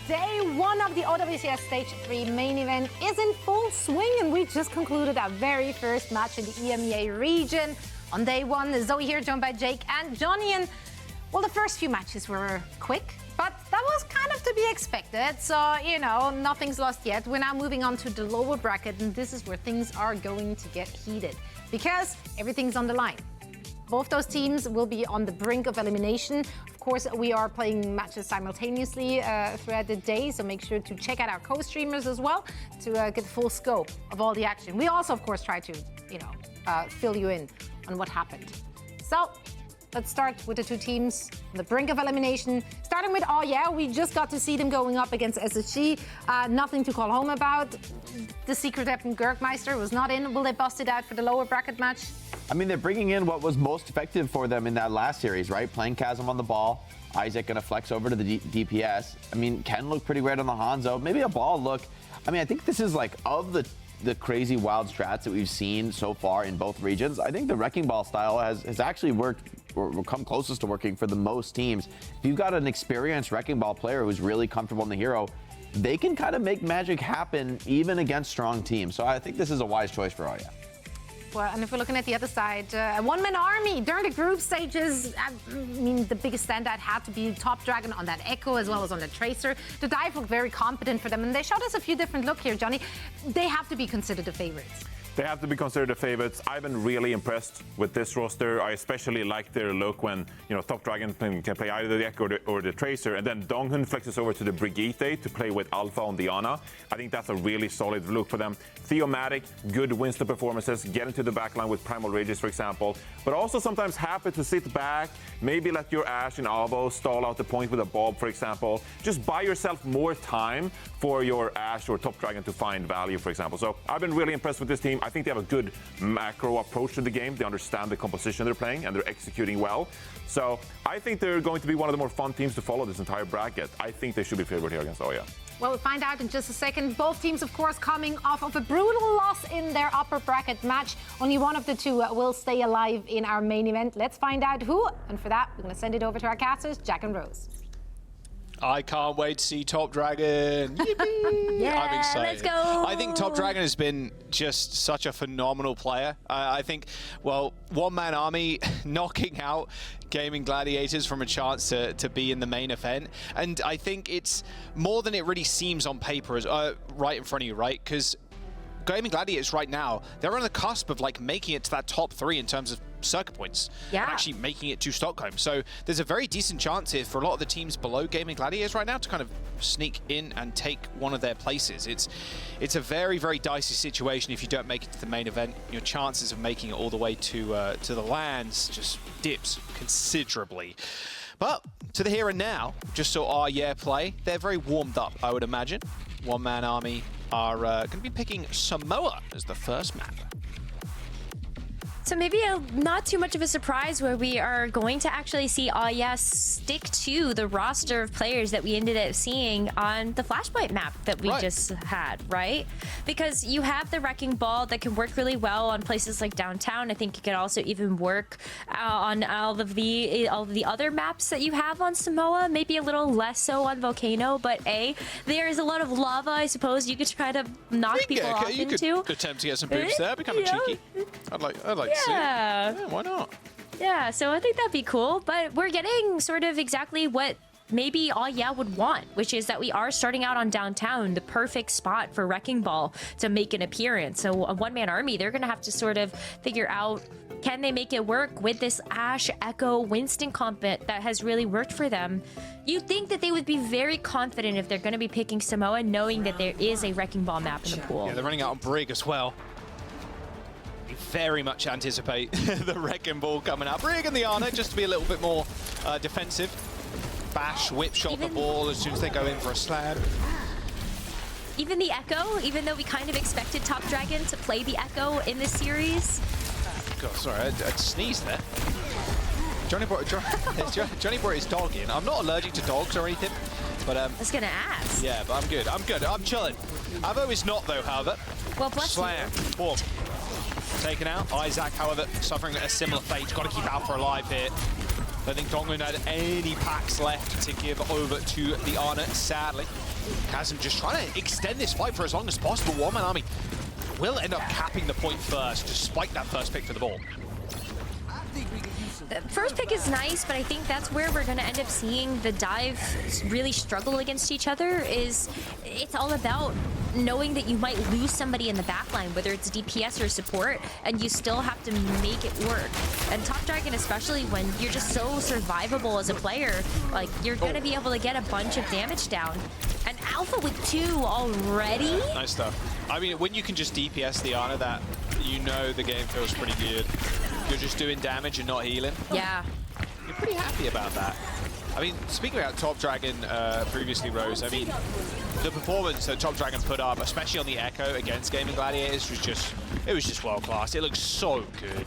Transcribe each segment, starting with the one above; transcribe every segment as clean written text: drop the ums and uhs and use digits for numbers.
Day one of the OWCS Stage 3 main event is in full swing, and we just concluded our very first match in the EMEA region. On day one, Zoe here, joined by Jake and Johnny, and well, the first few matches were quick, but that was kind of to be expected. So, you know, nothing's lost yet. We're now moving on to the lower bracket, and this is where things are going to get heated because everything's on the line. Both those teams will be on the brink of elimination. Of course, we are playing matches simultaneously throughout the day, so make sure to check out our co-streamers as well to get the full scope of all the action. We also, of course, try to, fill you in on what happened. So let's start with the two teams on the brink of elimination. Starting with, we just got to see them going up against SSG. Nothing to call home about. The secret weapon Gurkmeister was not in. Will they bust it out for the lower bracket match? I mean, they're bringing in what was most effective for them in that last series, right? Playing Chasm on the ball. Isaac going to flex over to the DPS. I mean, Ken looked pretty great on the Hanzo. Maybe a ball look. I mean, I think this is like of the crazy wild strats that we've seen so far in both regions. I think the Wrecking Ball style has actually worked or come closest to working for the most teams. If you've got an experienced Wrecking Ball player who's really comfortable in the hero, they can kind of make magic happen even against strong teams. So I think this is a wise choice for Aya. Well, and if we're looking at the other side, a one-man army during the group stages, I mean, the biggest standout had to be Top Dragon on that Echo as well as on the Tracer. The dive looked very competent for them, and they showed us a few different looks here, Johnny. They have to be considered the favorites. They have to be considered the favorites. I've been really impressed with this roster. I especially like their look when, Top Dragon can play either the Echo or the Tracer, and then Donghun flexes over to the Brigitte to play with Alpha on Diana. I think that's a really solid look for them. Theomatic, good Winston performances, get into the backline with Primal Rages, for example, but also sometimes happy to sit back, maybe let your Ashe and Avo stall out the point with a Bob, for example. Just buy yourself more time for your Ashe or Top Dragon to find value, for example. So I've been really impressed with this team. I think they have a good macro approach to the game. They understand the composition they're playing, and they're executing well. So I think they're going to be one of the more fun teams to follow this entire bracket. I think they should be favored here against Oya. Well, we'll find out in just a second. Both teams, of course, coming off of a brutal loss in their upper bracket match. Only one of the two will stay alive in our main event. Let's find out who. And for that, we're going to send it over to our casters, Jack and Rose. I can't wait to see Top Dragon. Yippee! Yeah, I'm excited. let's go. I think Top Dragon has been just such a phenomenal player. I think, one-man army knocking out Gaming Gladiators from a chance to be in the main event. And I think it's more than it really seems on paper, as right in front of you, right? Because Gaming Gladiators right now, they're on the cusp of making it to that top 3 in terms of circuit points, and actually making it to Stockholm. So there's a very decent chance here for a lot of the teams below Gaming Gladiators right now to kind of sneak in and take one of their places. It's a very, very dicey situation if you don't make it to the main event. Your chances of making it all the way to the lands just dips considerably. But to the here and now, just saw our play. They're very warmed up, I would imagine. One-man army are going to be picking Samoa as the first map. So maybe not too much of a surprise where we are going to actually see Aya stick to the roster of players that we ended up seeing on the Flashpoint map that we just had, right? Because you have the Wrecking Ball that can work really well on places like downtown. I think it could also even work on all of the other maps that you have on Samoa. Maybe a little less so on Volcano, but there is a lot of lava, I suppose you could try to knock people off into. You could attempt to get some boots there, be kind of cheeky. I'd like yeah, why not? Yeah, so I think that'd be cool. But we're getting sort of exactly what maybe Aya would want, which is that we are starting out on downtown, the perfect spot for Wrecking Ball to make an appearance. So a one-man army, they're going to have to sort of figure out, can they make it work with this Ashe, Echo, Winston comp that has really worked for them? You'd think that they would be very confident if they're going to be picking Samoa, knowing that there is a Wrecking Ball map in the pool. Yeah, they're running out on Brig as well. We very much anticipate the Wrecking Ball coming out. Brig and the Ana just to be a little bit more defensive. Bash, whip shot the ball as soon as they go in for a slam. Even the Echo, even though we kind of expected Top Dragon to play the Echo in this series. God, sorry, I sneezed there. Johnny brought his dog in. I'm not allergic to dogs or anything, but I was gonna ask. Yeah, but I'm good. I'm chilling. Avo is not though, however. Well, bless Slam. Boom. Taken out. Isaac, however, suffering a similar fate. Got to keep Alpha alive here. I don't think Donghun had any packs left to give over to the Ana, sadly. Chasm just trying to extend this fight for as long as possible. One Man Army will end up capping the point first, despite that first pick for the ball. The first pick is nice, but I think that's where we're going to end up seeing the dive really struggle against each other. It's all about knowing that you might lose somebody in the backline, whether it's DPS or support, and you still have to make it work. And Top Dragon, especially when you're just so survivable as a player, like, you're going to be able to get a bunch of damage down. And Alpha with 2 already? Nice stuff. I mean, when you can just DPS the Ana, that you know the game feels pretty good. You're just doing damage and not healing. Yeah. You're pretty happy about that. I mean, speaking about Top Dragon previously, Rose, I mean, the performance that Top Dragon put up, especially on the Echo against Gaming Gladiators, was just world class. It looked so good.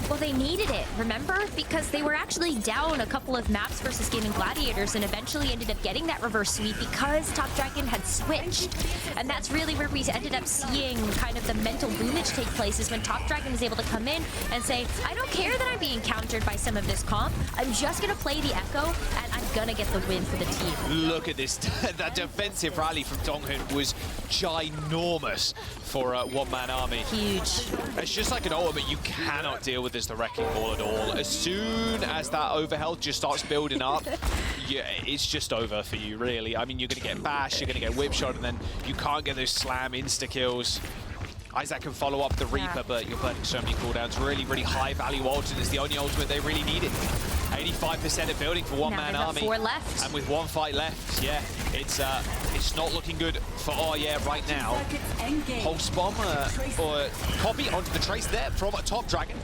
Well, they needed it, remember? Because they were actually down a couple of maps versus Gaming Gladiators and eventually ended up getting that reverse sweep because Top Dragon had switched. And that's really where we ended up seeing kind of the mental boomage take place, is when Top Dragon is able to come in and say, I don't care that I'm being countered by some of this comp. I'm just going to play the Echo and I'm going to get the win for the team. Look at this. That defensive rally from Donghun was ginormous for One Man Army. Huge. It's just like an AOMA. You cannot deal with this, the Wrecking Ball, at all. As soon as that overhealth just starts building up, yeah, it's just over for you, really. I mean, you're going to get bashed, you're going to get whip shot, and then you can't get those slam insta-kills. Isaac can follow up the Reaper, but you're burning so many cooldowns. Really, really high-value ultimate is the only ultimate they really needed. 85% of building for One Man Army. 4 left. And with 1 fight left, yeah, it's not looking good for right now. Pulse Bomb or copy onto the Trace there from Top Dragon.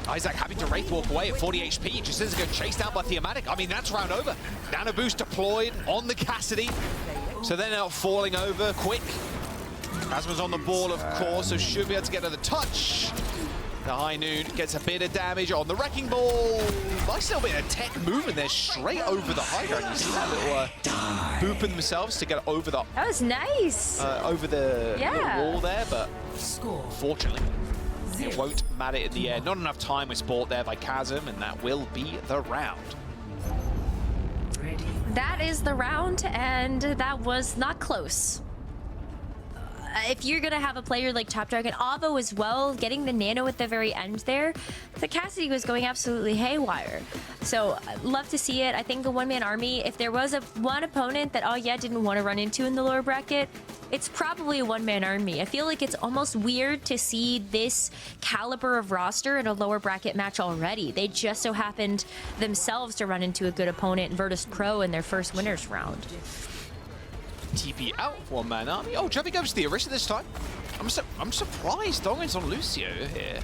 Isaac having to Wraith Walk away at 40 HP. Just as a good chase down by Thematic. I mean, that's round over. Nano Boost deployed on the Cassidy. So they're now falling over quick. Asma's on the ball, of course, so should be able to get another touch. The High Noon gets a bit of damage on the Wrecking Ball. Nice little bit of tech movement there, straight over the Hydra. And you see that little booping themselves to get over the... That was nice. Over the wall there, but fortunately, it won't matter in the air. Not enough time was bought there by Chasm, and that will be the round. That is the round, and that was not close. If you're going to have a player like Top Dragon, Avo as well, getting the nano at the very end there, the Cassidy was going absolutely haywire. So, love to see it. I think the one-man army, if there was one opponent that didn't want to run into in the lower bracket, it's probably a one-man army. I feel like it's almost weird to see this caliber of roster in a lower bracket match already. They just so happened themselves to run into a good opponent, Virtus Pro, in their first winners round. TP out, One Man Army. Oh, jumping over to the Orisa this time. I'm surprised Donghun's on Lucio here.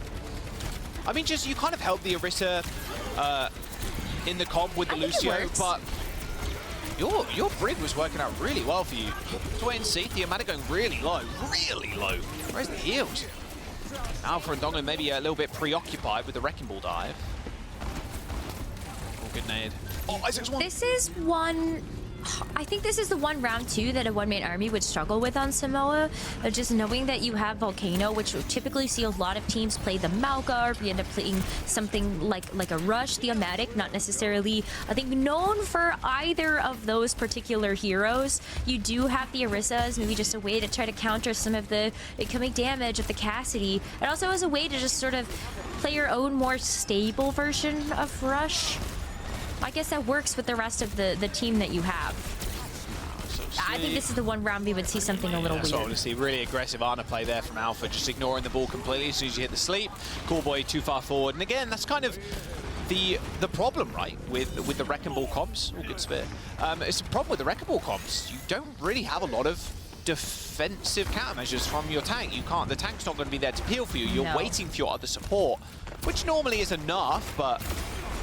I mean, just you kind of help the Orisa in the comp with the Lucio, but your Brig was working out really well for you. Let's wait and see. Thematic going really low, really low. Where's the heals? Alpha and Donghun maybe a little bit preoccupied with the Wrecking Ball dive. Oh, good nade. Oh, Isaac's one. This is one... I think this is the one round too that a one-man army would struggle with on Samoa. Just knowing that you have Volcano, which we typically see a lot of teams play the Malgarb. We end up playing something like a Rush, Thematic, not necessarily, I think, known for either of those particular heroes. You do have the Orisa as maybe just a way to try to counter some of the incoming damage of the Cassidy. And also as a way to just sort of play your own more stable version of Rush. I guess that works with the rest of the team that you have. I think this is the one round we would see something a little weird. So obviously really aggressive Ana play there from Alpha, just ignoring the ball completely as soon as you hit the sleep. Cool Boy too far forward. And again, that's kind of the problem, right, with the Wrecking Ball comps. Oh, good spare. It's a problem with the Wrecking Ball comps. You don't really have a lot of defensive countermeasures from your tank. The tank's not going to be there to peel for you. You're waiting for your other support, which normally is enough, but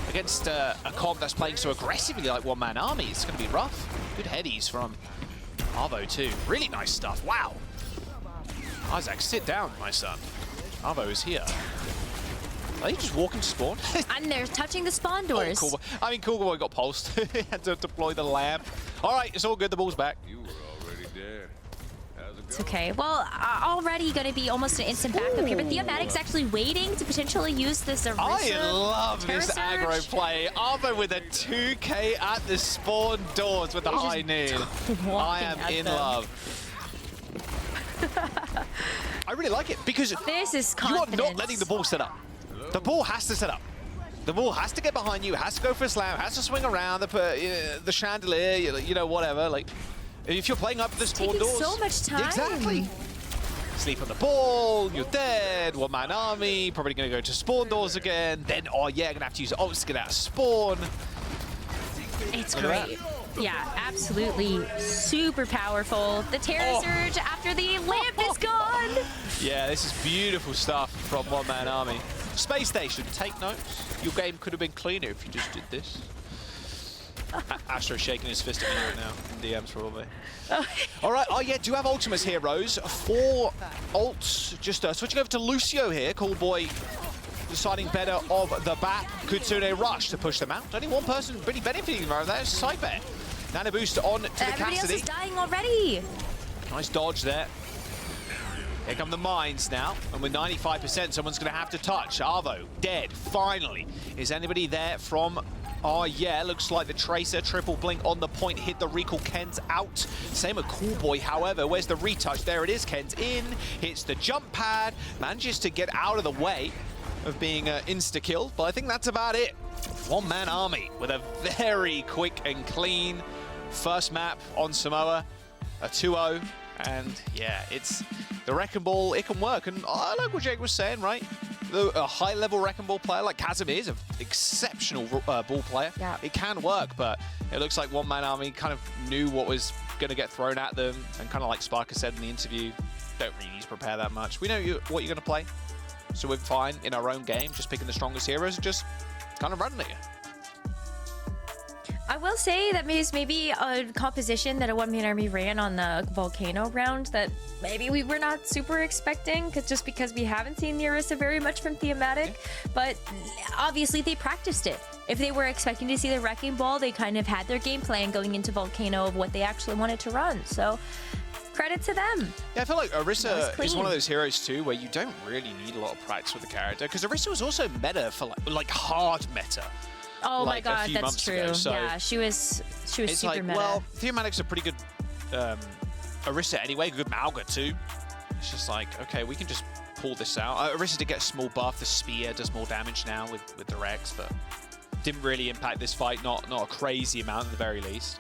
against a comp that's playing so aggressively like One Man Army, it's going to be rough. Good headies from Avo too. Really nice stuff. Wow. Isaac, sit down, my son. Avo is here. Are they just walking to spawn? And they're touching the spawn doors. Oh, cool. I mean, Cool Boy got pulsed. He had to deploy the lamp. All right, it's all good. The ball's back. You were already dead. It's okay. Well, already going to be almost an instant backup here, but Theomatic's actually waiting to potentially use this Orisa. I love this Terra aggro Surge. play. Arvo with a 2K at the spawn doors with the high noon. I walking am at in them. love. I really like it because This is you are confidence. not letting the ball set up. The ball has to set up. The ball has to get behind you, has to go for a slam, has to swing around the chandelier, you know, whatever. Like, if you're playing up the spawn taking doors. so much time. Exactly. Sleep on the ball, you're dead, one-man army, probably going to go to spawn doors again. Then, oh yeah, going to have to use ults to get out of spawn. It's Look at great. Yeah, absolutely super powerful. The Terra Surge after the lamp is gone. Yeah, this is beautiful stuff from one-man army. Space Station, take notes. Your game could have been cleaner if you just did this. Astro's shaking his fist at me right now in DMs probably. All right, oh yeah, do have ultimates here, Rose. 4 ults, just switching over to Lucio here. Cool boy deciding better of the bat. Kutsune rush to push them out. Only one person really benefiting from that is side bet. Nano boost on to the Everybody else Cassidy. is dying already. Nice dodge there. Here come the mines now, and with 95%, someone's going to have to touch. Arvo, dead, finally. Is anybody there from... Oh, yeah, looks like the Tracer, triple blink on the point, hit the recall, Ken's out. Same with Cool Boy, however, where's the retouch? There it is, Ken's in, hits the jump pad, manages to get out of the way of being insta-killed, but I think that's about it. One-man army with a very quick and clean first map on Samoa, a 2-0, and yeah, it's the Wrecking Ball, it can work, and I like what Jake was saying, right? A high-level Wrecking Ball player like Chasm is an exceptional ball player. Yeah. It can work, but it looks like One Man Army kind of knew what was going to get thrown at them, and kind of like Sparker said in the interview, don't really need to prepare that much. We know what you're going to play, so we're fine in our own game, just picking the strongest heroes and just kind of running it. I will say that maybe a composition that a one-man army ran on the Volcano round that maybe we were not super expecting, just because we haven't seen the Orisa very much from Theomatic, but obviously they practiced it. If they were expecting to see the Wrecking Ball, they kind of had their game plan going into Volcano of what they actually wanted to run, so credit to them. Yeah, I feel like Orisa is clean. one of those heroes too where you don't really need a lot of practice with the character, because Orisa was also meta for like hard meta. Oh like my a god, few that's months true. ago, so yeah, she was it's super like, meta. well, Theomatic's a pretty good Orisa anyway, good Malga too. It's just like, okay, we can just pull this out. Orisa did get a small buff, the spear does more damage now with the Rex, but didn't really impact this fight, not a crazy amount at the very least.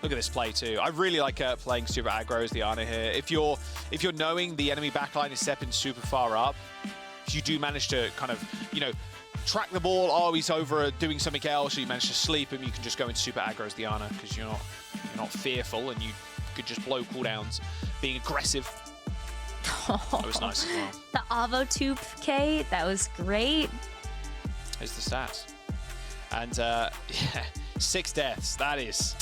Look at this play too. I really like playing super aggro as the Ana here. If you're knowing the enemy backline is stepping super far up, if you do manage to kind of, you know, track the ball, oh, he's over doing something else, or you manage to sleep him, you can just go into super aggro as the Ana, because you're not fearful, and you could just blow cooldowns being aggressive. That was nice as well. The Avo 2K, that was great. Here's the stats. And yeah, 6 deaths, that is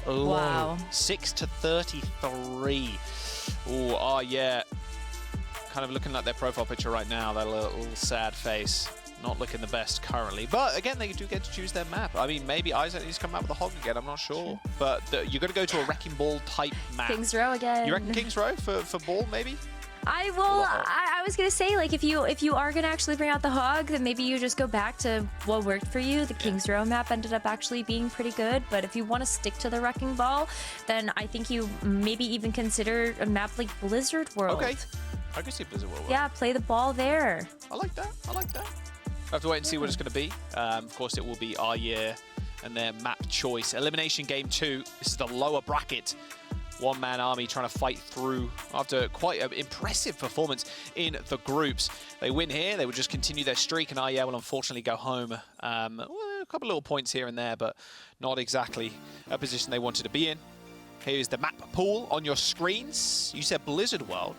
low. Wow. 6 to 33. Oh yeah. Kind of looking like their profile picture right now, that little sad face. Not looking the best currently, but again, they do get to choose their map. I mean, maybe Isaac needs to come out with a hog again, I'm not sure. But you're going to go to a Wrecking Ball type map. King's Row again. You reckon King's Row for ball, maybe? I was gonna say, like, if you are gonna actually bring out the hog, then maybe you just go back to what worked for you. The King's Row map ended up actually being pretty good, but if you want to stick to the Wrecking Ball, then I think you maybe even consider a map like Blizzard World. Okay, I can see Blizzard World. Yeah, play the ball there. I like that. I like that. I have to wait and see what it's going to be. Of course, it will be our year and their map choice. Elimination Game 2. This is the lower bracket. One-man army trying to fight through after quite an impressive performance in the groups. They win here. They will just continue their streak, and will unfortunately go home. Well, a couple little points here and there, but not exactly a position they wanted to be in. Here's the map pool on your screens. You said Blizzard World.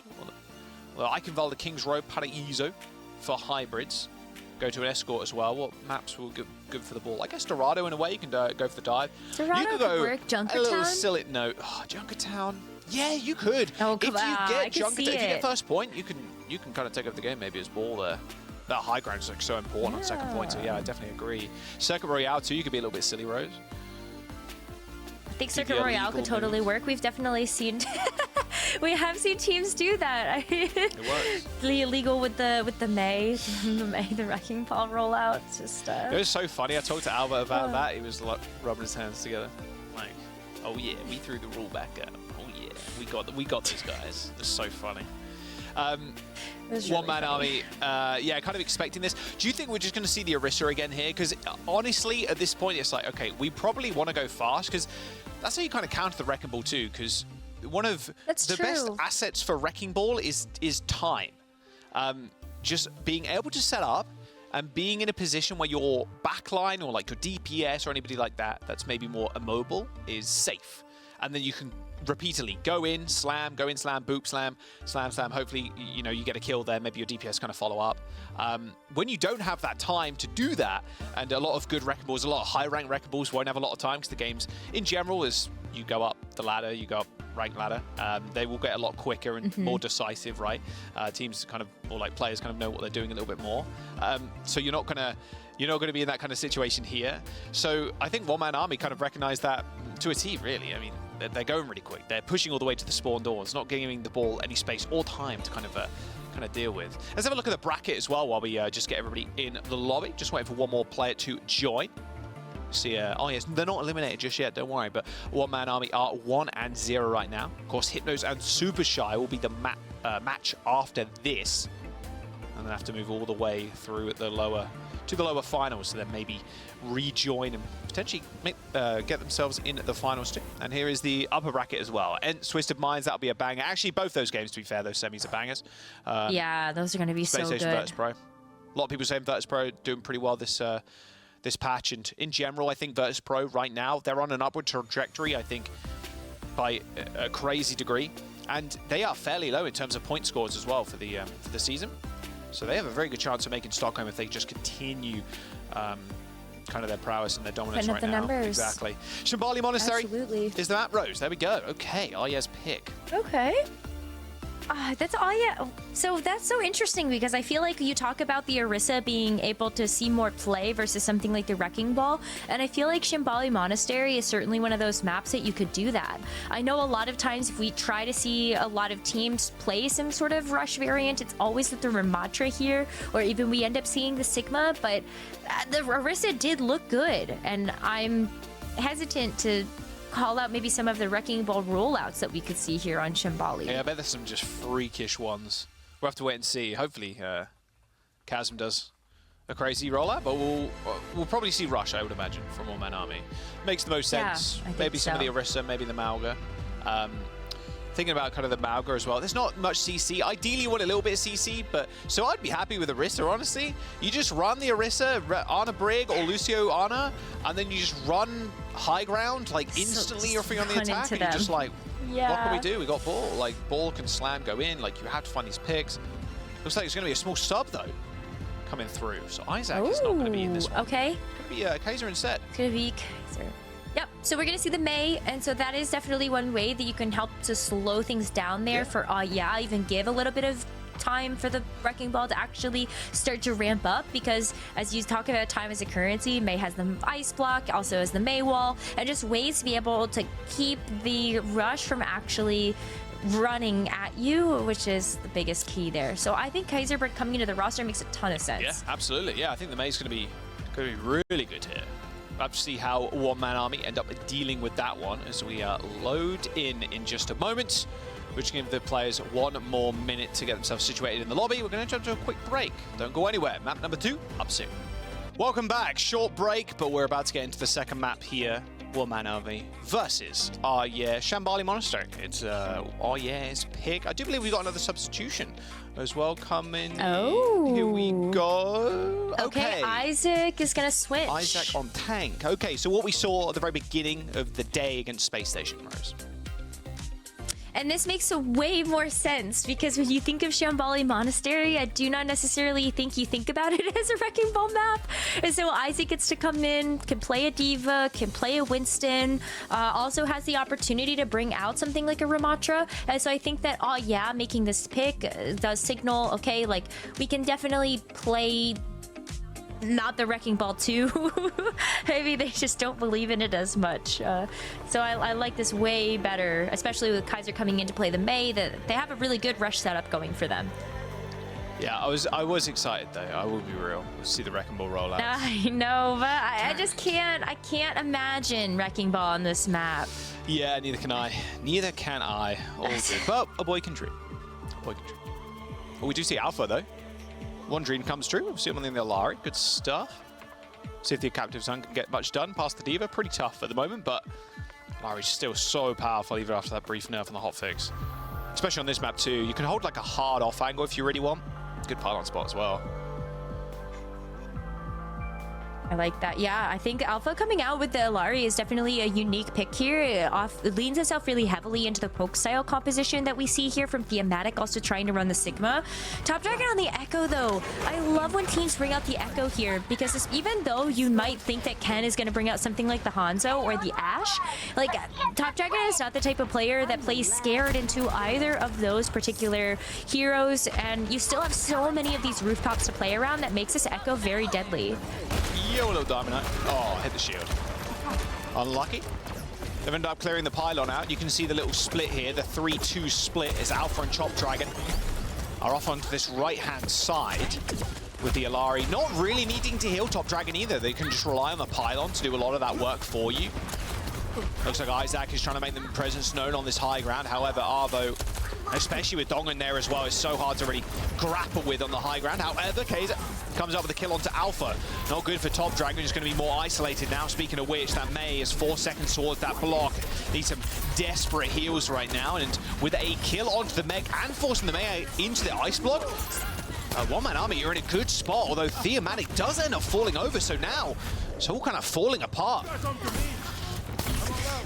Well, I can Valda King's Row, Paraíso for hybrids. Go to an escort as well. What maps will good for the ball? I guess Dorado in a way. You can go for the dive. Dorado you could could go work. Junkertown? a little silly note. Oh, Junkertown. Yeah, you could. Oh, come if you on, get I can see if you get it. first point, you can kind of take over the game maybe as ball there. That high ground is like so important on second point. So yeah, I definitely agree. Circuit Royale too. You could be a little bit silly, Rose. I think Keep Circuit the Royale illegal could totally moves. work. We've definitely seen We have seen teams do that. It works. Illegal with the May, the wrecking ball rollout. It's just. It was so funny. I talked to Albert about that. He was like rubbing his hands together, like, "Oh yeah, we threw the rule back up. Oh yeah, we got these guys." It's so funny. One-man army, yeah, kind of expecting this. Do you think we're just going to see the Orisa again here? Because honestly, at this point, it's like, okay, we probably want to go fast because that's how you kind of counter the Wrecking Ball too. Because one of the best assets for Wrecking Ball is time. Just being able to set up and being in a position where your backline or like your DPS or anybody like that that's maybe more immobile is safe. And then you can repeatedly go in, slam, boop, slam. Hopefully, you know, you get a kill there. Maybe your DPS kind of follow up. When you don't have that time to do that, and a lot of good Wrecking Balls, a lot of high-rank Wrecking Balls won't have a lot of time because the games, in general, as you go up the ladder, you go up rank ladder, they will get a lot quicker and more decisive, right? Teams kind of, or like players kind of know what they're doing a little bit more. So you're not gonna be in that kind of situation here. So I think One Man Army kind of recognized that to a T, really. I mean, they're going really quick. They're pushing all the way to the spawn doors, not giving the ball any space or time to kind of deal with. Let's have a look at the bracket as well while we just get everybody in the lobby. Just waiting for one more player to join. See, oh yes, they're not eliminated just yet, don't worry, but One Man Army are 1-0 right now. Of course, Hypnos and Super Shy will be the match after this, and then have to move all the way through at the lower finals to then maybe rejoin and potentially get themselves in the finals too. And here is the upper bracket as well. And Twisted Minds, that'll be a banger. Actually, both those games, to be fair, those semis are bangers. Yeah, those are going to be so good. Virtus Pro. A lot of people saying Virtus Pro doing pretty well this patch, and in general, I think Virtus Pro right now, they're on an upward trajectory, I think, by a crazy degree. And they are fairly low in terms of point scores as well for the season. So they have a very good chance of making Stockholm if they just continue kind of their prowess and their dominance right now. Numbers. Exactly. Shambali Monastery is the map, Rose. There we go. Okay, Arya's pick. Okay. That's Arya. So that's so interesting because I feel like you talk about the Orisa being able to see more play versus something like the Wrecking Ball, and I feel like Shambali Monastery is certainly one of those maps that you could do that. I know a lot of times if we try to see a lot of teams play some sort of rush variant, it's always with the Ramatra here, or even we end up seeing the Sigma, but the Orisa did look good, and I'm hesitant to call out maybe some of the Wrecking Ball rollouts that we could see here on Shambali. Yeah, I bet there's some just freakish ones. We'll have to wait and see. Hopefully, Chasm does a crazy rollout, but we'll probably see Rush, I would imagine, from One Man Army. Makes the most sense. Yeah, maybe some of the Orisa, maybe the Mauga. Thinking about kind of the Mauga as well. There's not much CC. Ideally, you want a little bit of CC, but so I'd be happy with Orisa, honestly. You just run the Orisa, Ana Brig or Lucio Ana, and then you just run high ground, like instantly you're free on the attack, and you're just like, what can we do? We got Ball. Like, Ball can slam, go in. Like, you have to find these picks. Looks like it's going to be a small sub, though, coming through. So Isaac is not going to be in this one. Okay. It's going to be Kaiser instead. It's going to be Kaiser. Yep, so we're going to see the May, and so that is definitely one way that you can help to slow things down there for, even give a little bit of time for the Wrecking Ball to actually start to ramp up, because as you talk about time as a currency, May has the Ice Block, also has the May Wall, and just ways to be able to keep the rush from actually running at you, which is the biggest key there. So I think Kaiserbird coming into the roster makes a ton of sense. Yeah, absolutely. Yeah, I think the May's going to be really good here. We'll have to see how One Man Army end up dealing with that one as we load in just a moment. We're just going to give the players one more minute to get themselves situated in the lobby. We're going to jump to a quick break. Don't go anywhere. Map number 2, up soon. Welcome back. Short break, but we're about to get into the second map here. One Man Army versus Shambali Monastery. It's Arya's pick. I do believe we got another substitution as well coming. Oh. Here we go. Okay, Isaac is going to switch. Isaac on tank. Okay, so what we saw at the very beginning of the day against Space Station, Rose. And this makes way more sense because when you think of Shambali Monastery, I do not necessarily think you think about it as a Wrecking Ball map. And so Isaac gets to come in, can play a Diva, can play a Winston, also has the opportunity to bring out something like a Ramatra. And so I think that, making this pick does signal, okay, like we can definitely play not the Wrecking Ball 2. Maybe they just don't believe in it as much. So I like this way better, especially with Kaiser coming in to play the Mei. That they have a really good rush setup going for them. Yeah, I was excited though. I will be real. To see the Wrecking Ball roll out. I know, but I just can't. I can't imagine Wrecking Ball on this map. Yeah, neither can I. Neither can I. All good. But a boy can dream. A boy can dream. Well, we do see Alpha though. One dream comes true. We'll see him on the Alari. Good stuff. See if the Captive Sun can get much done past the Diva. Pretty tough at the moment, but Alari's still so powerful even after that brief nerf on the hotfix. Especially on this map too. You can hold like a hard off angle if you really want. Good pylon spot as well. I like that. Yeah, I think Alpha coming out with the Alari is definitely a unique pick here. It leans itself really heavily into the poke style composition that we see here from Thematic, also trying to run the Sigma. Top Dragon on the Echo though. I love when teams bring out the Echo here because even though you might think that Ken is going to bring out something like the Hanzo or the Ashe, like Top Dragon is not the type of player that plays scared into either of those particular heroes, and you still have so many of these rooftops to play around that makes this Echo very deadly. Yo, little Diamond Knight. Oh, hit the shield. Unlucky. They've ended up clearing the pylon out. You can see the little split here, the 3-2 split as Alpha and Top Dragon are off onto this right-hand side with the Alari. Not really needing to heal Top Dragon either. They can just rely on the pylon to do a lot of that work for you. Looks like Isaac is trying to make them presence known on this high ground. However, Arvo, especially with Dongan there as well, is so hard to really grapple with on the high ground. However, Kaiser comes up with a kill onto Alpha. Not good for Top Dragon, who's going to be more isolated now. Speaking of which, that Mei is 4 seconds towards that block. Needs some desperate heals right now. And with a kill onto the Meg and forcing the Mei into the ice block, one-man army, you're in a good spot. Although Thematic does end up falling over, so now it's all kind of falling apart.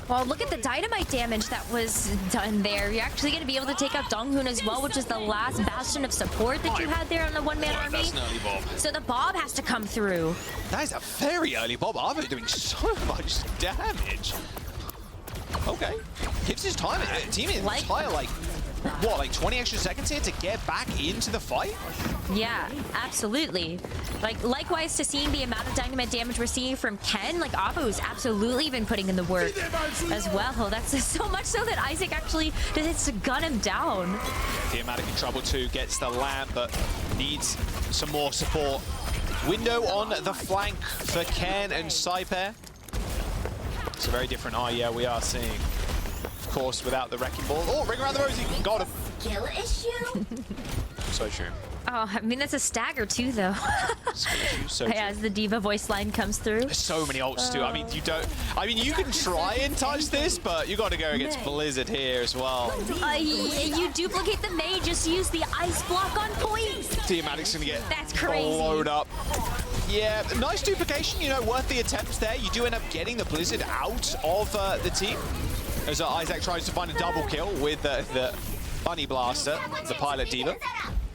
Well, look at the dynamite damage that was done there. You're actually going to be able to take out Donghun as well, which is the last bastion of support that you had there on the one-man army. That's an early Bob. So the Bob has to come through. That is a very early Bob. Arvo doing so much damage. Okay. Gives his time, team an entire, like 20 extra seconds here to get back into the fight? Yeah, absolutely. Likewise to seeing the amount of dynamite damage we're seeing from Ken, like Abu's absolutely been putting in the work as well. That's so much so that Isaac actually decides to gun him down. Thematic in trouble too, gets the lamp, but needs some more support. Window on the flank for Ken and Saiper. It's a very different we are seeing. Of course, without the Wrecking Ball. Oh, ring around the rosy. Got him. Skill issue? So true. Oh, I mean, that's a stagger too, though. Skill issue, so true. As the Diva voice line comes through. There's so many ults too. I mean, you can try and touch this, but you got to go against Blizzard here as well. You duplicate the Mei, just use the ice block on point. Thematic's gonna get That's crazy. blown up. Yeah, nice duplication, worth the attempts there. You do end up getting the Blizzard out of the team. As Isaac tries to find a double kill with the Bunny Blaster, the Pilot Diva.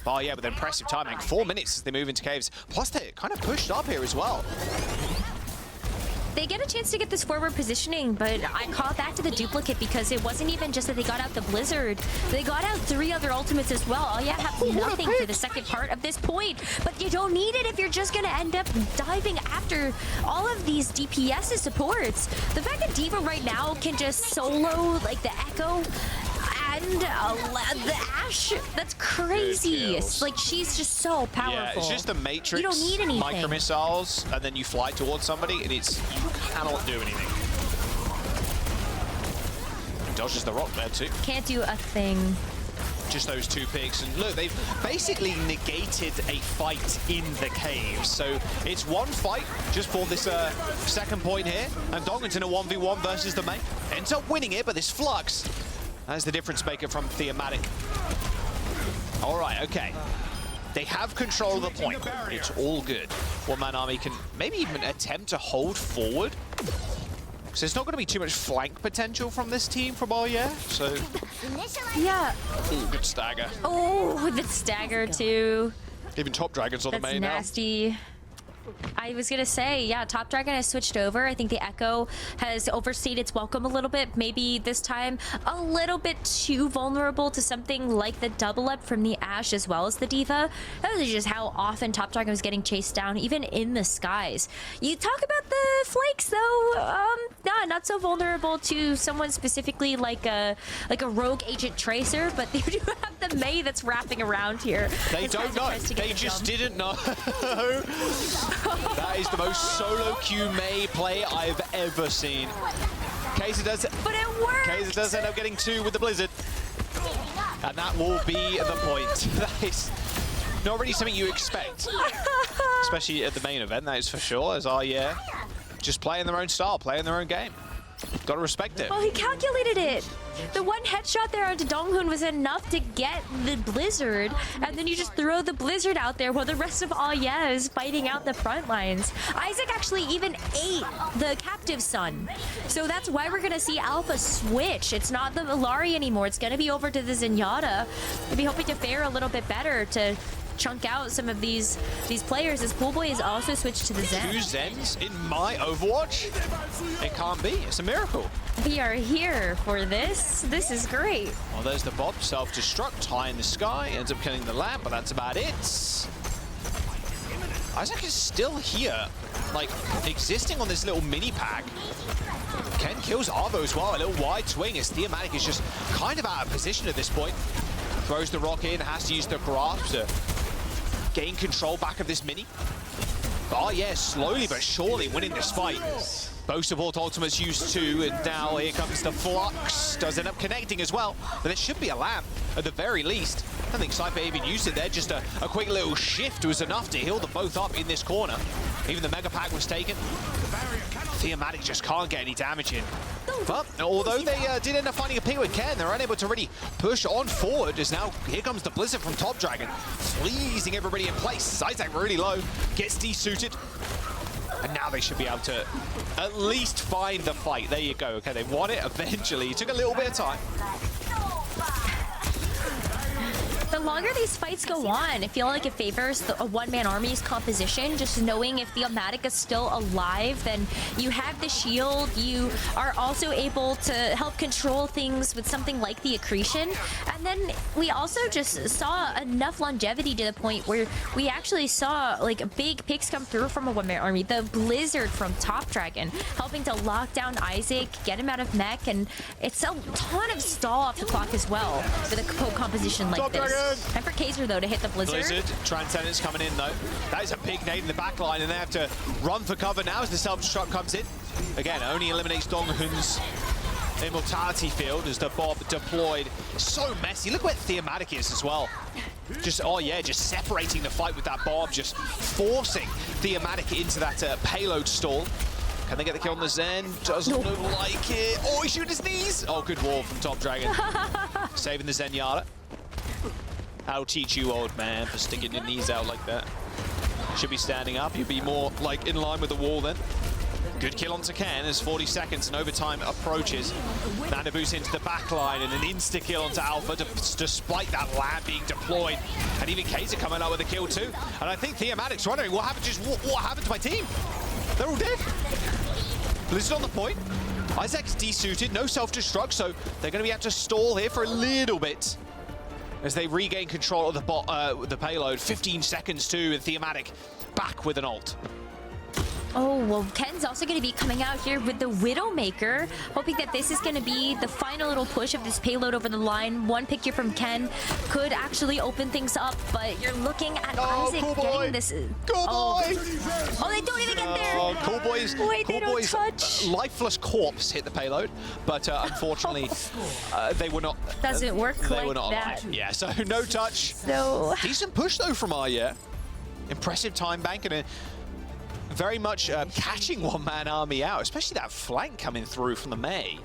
Oh yeah, with impressive timing. 4 minutes as they move into caves. Plus they're kind of pushed up here as well. They get a chance to get this forward positioning, but I call it back to the duplicate because it wasn't even just that they got out the Blizzard. They got out 3 other ultimates as well. All you have nothing for the second part of this point, but you don't need it if you're just going to end up diving after all of these DPS supports. The fact that Diva right now can just solo like the Echo and the Ashe, that's crazy. Like, she's just so powerful. Yeah, it's just the Matrix. You don't need anything. Micro missiles, and then you fly towards somebody, and you cannot do anything. Dodges the rock there too. Can't do a thing. Just those 2 picks, and look, they've basically negated a fight in the caves. So it's one fight just for this second point here, and Dongan's in a 1v1 versus the Mei. Ends up winning it, but this Flux, that's the difference maker from Thematic. All right, okay. They have control of the point. It's all good. One-man army can maybe even attempt to hold forward. So there's not going to be too much flank potential from this team from Oye. So Yeah. ooh, good stagger. Oh, the stagger too. Even Top Dragon's on That's the main now. nasty. I was gonna say, yeah, Top Dragon has switched over. I think the Echo has overstayed its welcome a little bit. Maybe this time a little bit too vulnerable to something like the double up from the Ashe as well as the D.Va. That is just how often Top Dragon was getting chased down, even in the skies. You talk about the flakes though, not so vulnerable to someone specifically like a rogue agent Tracer, but they do have the Mei that's wrapping around here. They don't know. They just didn't know. That is the most solo queue Mei play I've ever seen. Kaiser does it. But it worked! Kaiser does end up getting 2 with the Blizzard. And that will be the point. That is not really something you expect. Especially at the main event, that is for sure. As just playing their own style, playing their own game. Gotta respect it. Oh, he calculated it. The one headshot there onto Donghun was enough to get the Blizzard, and then you just throw the Blizzard out there while the rest of AOMA is fighting out the front lines. Isaac actually even ate the captive son. So that's why we're gonna see Alpha switch. It's not the Illari anymore. It's gonna be over to the Zenyatta. We'll be hoping to fare a little bit better to chunk out some of these players, as Poolboy has also switched to the Zen. 2 Zens in my Overwatch? It can't be. It's a miracle. We are here for this. This is great. Well, there's the Bob, self-destruct, high in the sky, ends up killing the lamp, but that's about it. Isaac is still here, like, existing on this little mini pack. Ken kills Arvo as well, a little wide swing as Theomatic is just kind of out of position at this point. Throws the rock in, has to use the grasp to gain control back of this mini. Oh yeah, slowly but surely winning this fight. Both support ultimates used 2, and now here comes the Flux. Does end up connecting as well, but it should be a lamp at the very least. I don't think Cypher even used it there, just a quick little shift was enough to heal them both up in this corner. Even the Mega Pack was taken. Theomatic just can't get any damage in. But although they did end up finding a pick with Ken, they're unable to really push on forward, as now here comes the Blizzard from Top Dragon, freezing everybody in place. Isaac really low, gets desuited. And now they should be able to at least find the fight. There you go. Okay, they won it eventually. It took a little bit of time. The longer these fights go on, I feel like it favors a one-man army's composition. Just knowing if the Elmatic is still alive, then you have the shield. You are also able to help control things with something like the accretion. And then we also just saw enough longevity to the point where we actually saw like big picks come through from a one-man army. The Blizzard from Top Dragon helping to lock down Isaac, get him out of mech, and it's a ton of stall off the clock as well with a composition like this. Time for Kaiser, though, to hit the Blizzard. Transcendence coming in, though. That is a big nade in the back line, and they have to run for cover now as the self-destruct comes in. Again, only eliminates Donghun's immortality field as the Bob deployed. So messy. Look where Theomatic is as well. Just separating the fight with that Bob, just forcing Theomatic into that payload stall. Can they get the kill on the Zen? Doesn't look like it. Oh, he's shooting his knees. Oh, good wall from Top Dragon. Saving the Zenyatta. I'll teach you, old man, for sticking your knees out like that. Should be standing up. You'll be more like in line with the wall then. Good kill onto Ken as 40 seconds and overtime approaches. Mana boost into the back line and an insta-kill onto Alpha despite that lamp being deployed. And even Kaiser coming out with a kill too. And I think Theomatic's wondering what happened to my team? They're all dead. Blizzard on the point. Isaac's desuited, no self-destruct, so they're going to be able to stall here for a little bit as they regain control of the payload. 15 seconds too, and Theomatic back with an ult. Oh, well, Ken's also going to be coming out here with the Widowmaker, hoping that this is going to be the final little push of this payload over the line. One pick here from Ken could actually open things up, but you're looking at Isaac getting this. Oh, they don't even get there. Oh, Cool Boy's touch. Lifeless corpse hit the payload, but unfortunately, they were not. Doesn't work they like were not that. alive. Yeah, so no touch. So Decent push though from AOMA. Impressive time bank and a very much catching one-man army out, especially that flank coming through from the Mei.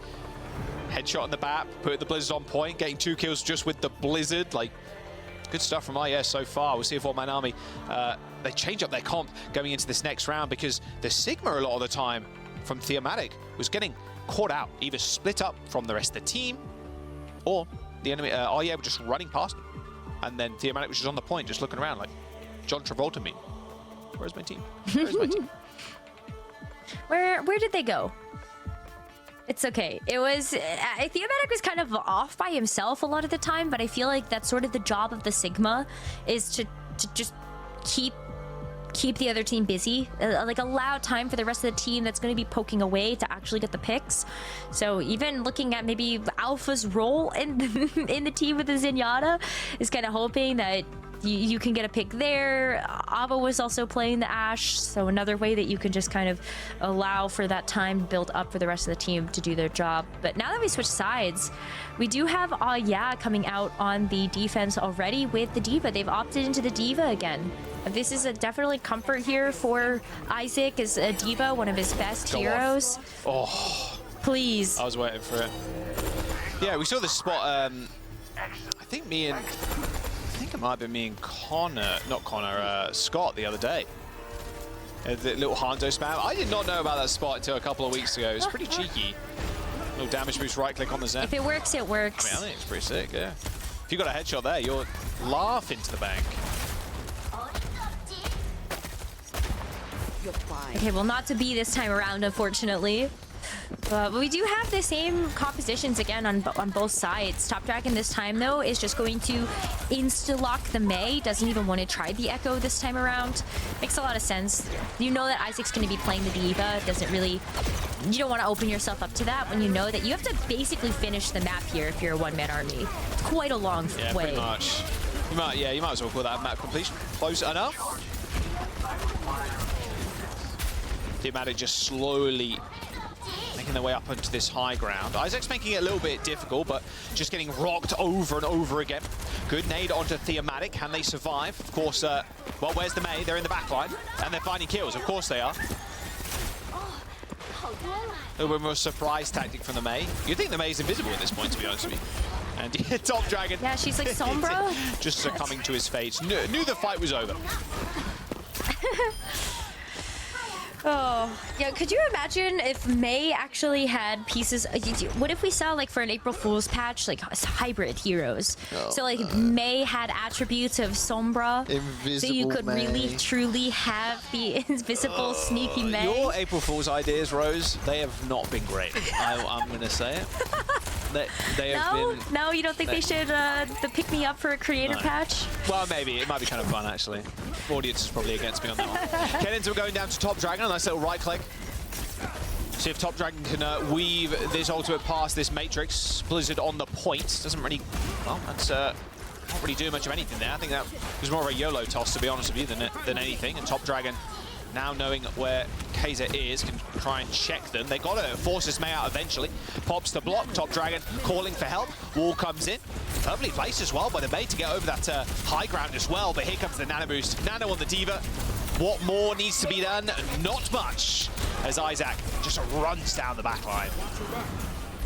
Headshot in the back, put the Blizzard on point, getting 2 kills just with the Blizzard. Like, good stuff from AOMA so far. We'll see if one-man army, they change up their comp going into this next round, because the Sigma a lot of the time from Theomatic was getting caught out, either split up from the rest of the team, or the enemy, AOMA were just running past them. And then Theomatic was just on the point, just looking around like John Travolta me. Where's my team? Where's my team? Where did they go? It's okay. It was Theomatic was kind of off by himself a lot of the time, but I feel like that's sort of the job of the Sigma, is to just keep the other team busy, like allow time for the rest of the team that's going to be poking away to actually get the picks. So even looking at maybe Alpha's role in the team with the Zenyatta is kind of hoping that you can get a pick there. Ava was also playing the Ashe, so another way that you can just kind of allow for that time built up for the rest of the team to do their job. But now that we switch sides, we do have AOMA coming out on the defense already with the D.Va. They've opted into the D.Va again. This is a definitely comfort here for Isaac as a D.Va, one of his best heroes. Oh, please. I was waiting for it. Yeah, we saw this spot. I think it might have been me and Scott the other day. The little Hanzo spam. I did not know about that spot until a couple of weeks ago. It was pretty cheeky. Little damage boost, right click on the Zen. If it works, it works. I think it's pretty sick, yeah. If you got a headshot there, you're laughing to the bank. Okay, well, not to be this time around, unfortunately. But we do have the same compositions again on both sides. Top Dragon this time, though, is just going to insta-lock the Mei. Doesn't even want to try the Echo this time around. Makes a lot of sense. You know that Isaac's going to be playing the D.Va. Doesn't really... You don't want to open yourself up to that when you know that you have to basically finish the map here if you're a one-man army. It's quite a long way. Yeah, pretty much. You might as well call that map completion. Close enough. Theomatic just slowly making their way up onto this high ground. Isaac's making it a little bit difficult, but just getting rocked over and over again. Good nade onto Theomatic. Can they survive? Of course, well, where's the Mei? They're in the back line, and they're finding kills. Of course they are. A little bit more surprise tactic from the Mei. You'd think the Mei's invisible at this point, to be honest with you. And Top Dragon. Yeah, she's like Sombra. Just succumbing to his fate. Knew the fight was over. Oh, yeah, could you imagine if Mei actually had pieces? What if we saw, like, for an April Fool's patch, like, hybrid heroes? So, like, Mei had attributes of Sombra. Invisible so you could Mei. really, truly have the invisible, sneaky Mei. Your April Fool's ideas, Rose, they have not been great. I'm going to say it. They have been... No, you don't think they should pick me up for a creator patch? Well, maybe. It might be kind of fun, actually. Audience is probably against me on that one. Kennins are going down to Top Dragon. A nice little right click. See if Top Dragon can weave this ultimate past this Matrix. Blizzard on the point. Doesn't really... Well, that's... not really doing much of anything there. I think that was more of a YOLO toss, to be honest with you, than anything. And Top Dragon, now knowing where Kaiser is, can try and check them. They got to force this Mei out eventually. Pops the block. Top Dragon calling for help. Wall comes in. Perfectly placed as well by the Mei to get over that high ground as well. But here comes the Nano boost. Nano on the D.Va. What more needs to be done? Not much. As Isaac just runs down the back line.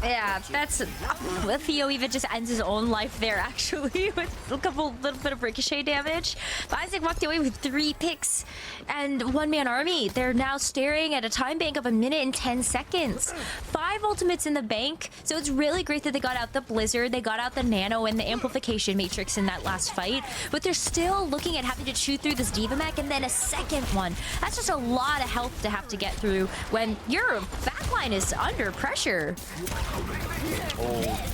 Yeah, that's... Theo even just ends his own life there, actually, with a little bit of ricochet damage. But Isaac walked away with 3 picks and one-man army. They're now staring at a time bank of 1 minute and 10 seconds. 5 ultimates in the bank, so it's really great that they got out the Blizzard, they got out the Nano and the Amplification Matrix in that last fight, but they're still looking at having to chew through this D.Va mech and then a second one. That's just a lot of health to have to get through when your backline is under pressure. Oh.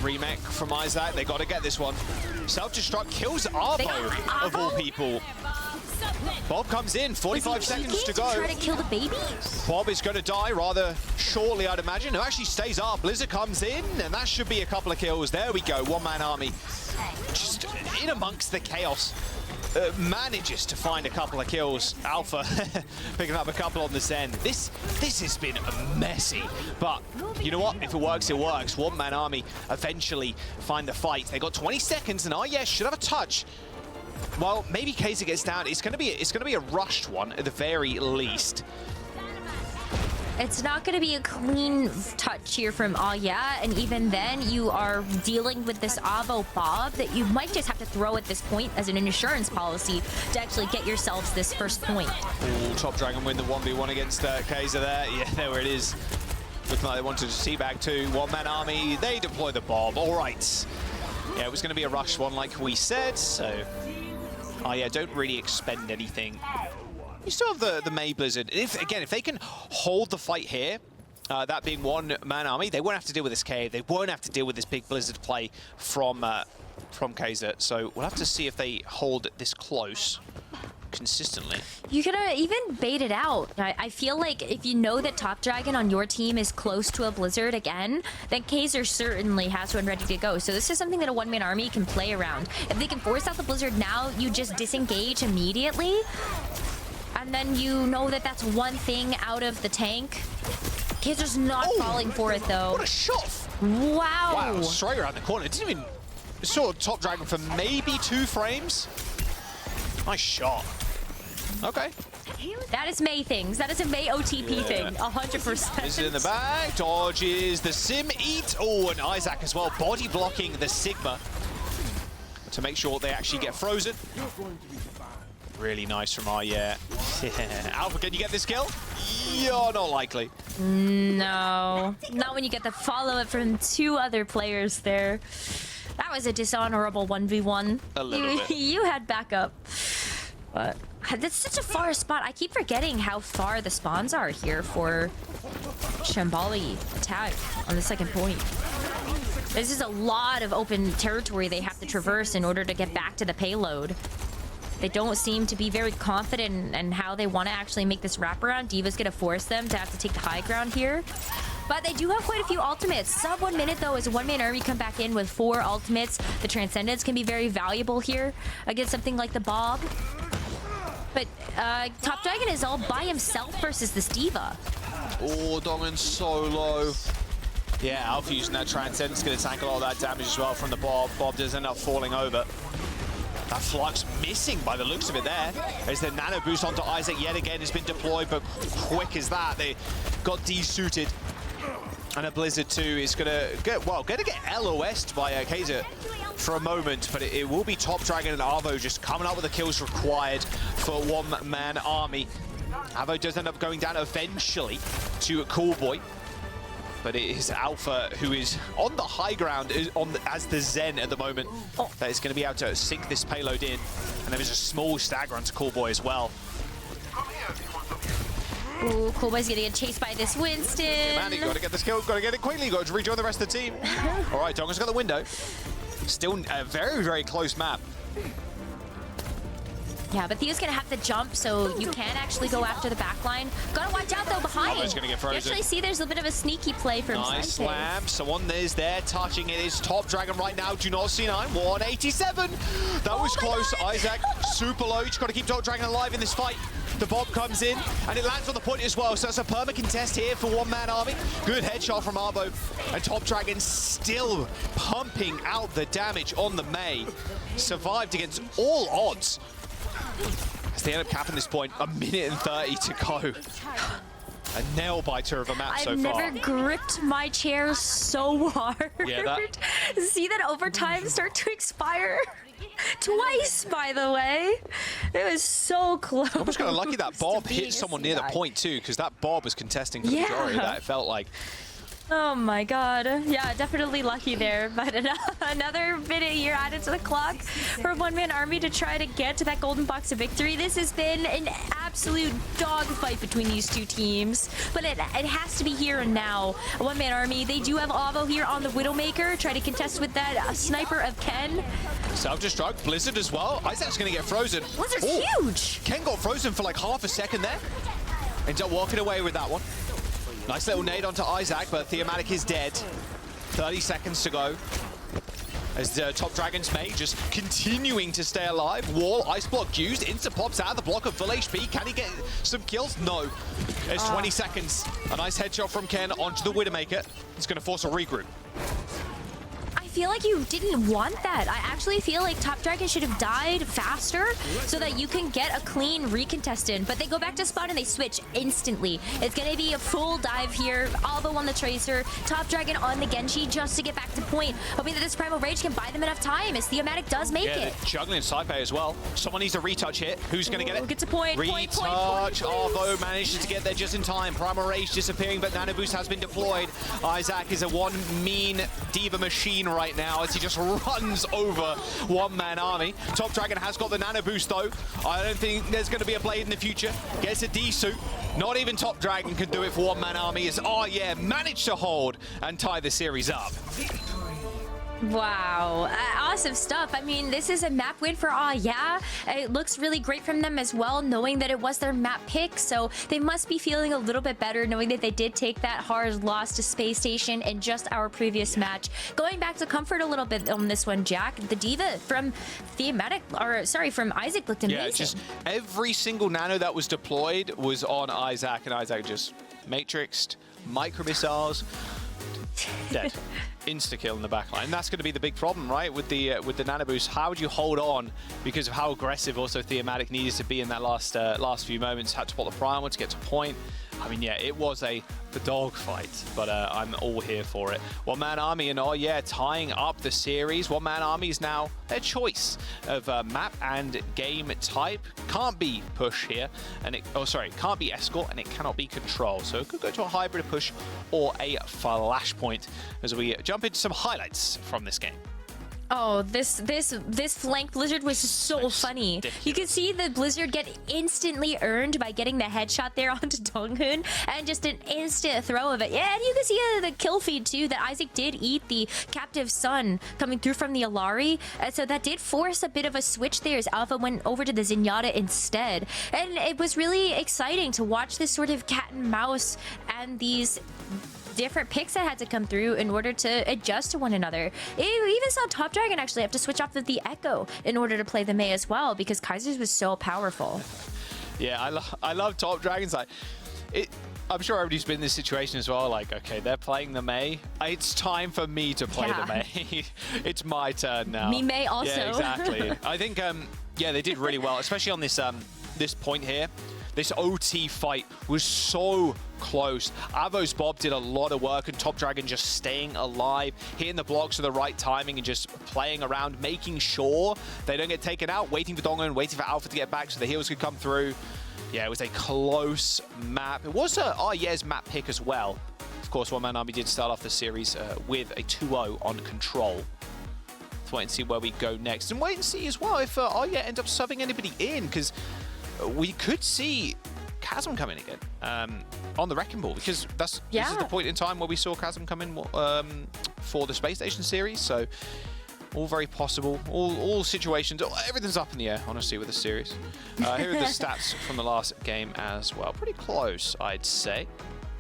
Remake from Isaac. They got to get this one. Self-destruct kills Arvo, of all people. Bob comes in, 45 seconds to go. Try to kill the baby? Bob is going to die rather shortly, I'd imagine. Who actually stays up. Blizzard comes in, and that should be a couple of kills. There we go, one-man army. Just in amongst the chaos. Manages to find a couple of kills. Alpha picking up a couple on the Zen. This has been messy, but you know what? If it works, it works. One-man army eventually find the fight. They got 20 seconds, and yes, should have a touch. Well, maybe Kaiser gets down. It's gonna be a rushed one at the very least. It's not going to be a clean touch here from AOMA, and even then, you are dealing with this Avo Bob that you might just have to throw at this point as an insurance policy to actually get yourselves this first point. Ooh, Top Dragon win the 1v1 against Kaiser there. Yeah, there it is. Looking like they wanted to teabag too. One-man army, they deploy the Bob. All right. Yeah, it was going to be a rush one like we said, so... yeah, don't really expend anything You still have the May Blizzard. If they can hold the fight here, that being one-man army, they won't have to deal with this cave. They won't have to deal with this big Blizzard play from Kaiser. So we'll have to see if they hold this close consistently. You could even bait it out. I feel like if you know that Top Dragon on your team is close to a Blizzard again, then Kaiser certainly has one ready to go. So this is something that a one-man army can play around. If they can force out the Blizzard now, you just disengage immediately. And then you know that that's one thing out of the tank. Kaiser's not falling for it, though. What a shot! Wow. Wow, straight around the corner. It didn't even... Saw Top Dragon for maybe 2 frames. Nice shot. Okay. That is May things. That is a May OTP thing. 100%. Is it in the bag? Dodges the Sim Eat. Oh, and Isaac as well. Body blocking the Sigma to make sure they actually get frozen. Really nice from our, Alpha, can you get this kill? You're not likely. No. Not when you get the follow-up from 2 other players there. That was a dishonorable 1v1. A little bit. You had backup. But that's such a far spot. I keep forgetting how far the spawns are here for Shambali attack on the second point. This is a lot of open territory they have to traverse in order to get back to the payload. They don't seem to be very confident in how they want to actually make this wraparound. D.Va's going to force them to have to take the high ground here. But they do have quite a few ultimates. Sub 1 minute, though, as a one-man army come back in with 4 ultimates. The Transcendence can be very valuable here against something like the Bob. But Top Dragon is all by himself versus this D.Va. Oh, Dongan's so low. Yeah, Alpha using that Transcendence is going to tank a lot of that damage as well from the Bob. Bob does end up falling over. That Flux missing by the looks of it there. As the nano boost onto Isaac yet again has been deployed, but quick as that, they got de-suited. And a Blizzard 2 is gonna get LOS'd by Kaiser for a moment, but it will be Top Dragon and Arvo just coming up with the kills required for one-man army. Arvo does end up going down eventually to Coolboy. But it is Alpha who is on the high ground as the Zen at the moment. That is going to be able to sink this payload in. And there is a small stagger onto Coolboy as well. Ooh, Coolboy's gonna get chased by this Winston. Man, you gotta get this kill, gotta get it quickly, you gotta rejoin the rest of the team. All right, Dongan's got the window. Still a very, very close map. Yeah, but Theo's gonna have to jump, so you can actually go after the backline. Gotta watch out though behind. Almo's gonna get frozen. You actually see there's a bit of a sneaky play from Nice Side slam. Someone is there touching it. Is Top Dragon right now. Do not see 9. 187. That was close. God. Isaac, super low. You just gotta keep Top Dragon alive in this fight. The Bob comes in, and it lands on the point as well. So it's a perma contest here for one-man army. Good headshot from Arbo. And Top Dragon still pumping out the damage on the May. Survived against all odds. As they end up capping this point, 1 minute and 30 to go. A nail-biter of a map so far. I've never gripped my chair so hard. Yeah, that... See that overtime start to expire? Twice, by the way. It was so close. I'm just kind of lucky that Bob hit someone near the point, too, because that Bob was contesting for the majority of that, it felt like. Oh my god. Yeah, definitely lucky there. But another minute here added to the clock for one-man army to try to get to that golden box of victory. This has been an absolute dogfight between these two teams. But it has to be here and now. A one-man army, they do have Avo here on the Widowmaker. Try to contest with that sniper of Ken. Self-destruct, Blizzard as well. Isaac's going to get frozen. Blizzard's huge! Ken got frozen for like half a second there. Ends up walking away with that one. Nice little nade onto Isaac, but Theomatic is dead. 30 seconds to go. As the Top Dragon's May just continuing to stay alive. Wall, ice block used. Insta pops out of the block of full HP. Can he get some kills? No. There's 20 seconds. A nice headshot from Ken onto the Widowmaker. It's going to force a regroup. I feel like you didn't want that. I actually feel like Top Dragon should have died faster so that you can get a clean recontestant. But they go back to spawn and they switch instantly. It's going to be a full dive here. Albo on the Tracer. Top Dragon on the Genji just to get back to point. Hoping that this Primal Rage can buy them enough time as Theomatic does make it. Yeah, juggling Saipai as well. Someone needs a retouch hit. Who's going to get it? Gets a point. Retouch. Arvo manages to get there just in time. Primal Rage disappearing, but Nano Boost has been deployed. Isaac is a one mean D.Va machine right right now as he just runs over one-man army. Top Dragon has got the nano boost though. I don't think there's going to be a blade in the future. Gets a D-suit. Not even Top Dragon can do it for one-man army as managed to hold and tie the series up. Wow, awesome stuff. I mean, this is a map win for It looks really great from them as well, knowing that it was their map pick. So they must be feeling a little bit better, knowing that they did take that hard loss to Space Station in just our previous match. Going back to comfort a little bit on this one, Jack, the D.Va from from Isaac looked amazing. Yeah, just every single nano that was deployed was on Isaac, and Isaac just matrixed, micro missiles, dead. Insta-kill in the backline. And that's going to be the big problem, right? With the nano boost, how would you hold on because of how aggressive also Thematic needed to be in that last few moments? Had to pull the primal to get to point. I mean, yeah, it was the dogfight, but I'm all here for it. One-man army and tying up the series. One-man army is now their choice of map and game type. Can't be push here, and can't be escort, and it cannot be control. So it could go to a hybrid push or a flashpoint as we jump into some highlights from this game. Oh, this flank blizzard was so funny. Ridiculous. You could see the blizzard get instantly earned by getting the headshot there onto Donghun and just an instant throw of it. Yeah, and you can see the kill feed too that Isaac did eat the captive sun coming through from the Alari. And so that did force a bit of a switch there as Alpha went over to the Zenyatta instead. And it was really exciting to watch this sort of cat and mouse and these different picks that had to come through in order to adjust to one another. We even saw Top Dragon actually have to switch off of the Echo in order to play the Mei as well because Kaiser's was so powerful. Yeah, I love Top Dragons. I'm sure everybody's been in this situation as well. Like, okay, they're playing the Mei. It's time for me to play the Mei. It's my turn now. Me Mei also. Yeah, exactly. I think, they did really well, especially on this this point here. This OT fight was so close. Avo's Bob did a lot of work, and Top Dragon just staying alive, hitting the blocks at the right timing, and just playing around, making sure they don't get taken out, waiting for Donghun, waiting for Alpha to get back so the heals could come through. Yeah, it was a close map. It was Arye's map pick as well. Of course, One Man Army did start off the series with a 2-0 on control. Let's wait and see where we go next, and wait and see as well if Arye ends up subbing anybody in, because we could see Chasm come in again on the Wrecking Ball, because this is the point in time where we saw Chasm come in for the Space Station series. So all very possible, all situations, everything's up in the air, honestly, with the series. Here are the stats from the last game as well. Pretty close, I'd say,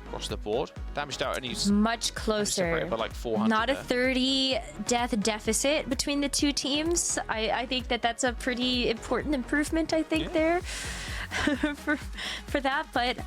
across the board. Damaged out only much closer, by like 400. Not a 30 death deficit between the two teams. I think that's a pretty important improvement, I think, there. for that, but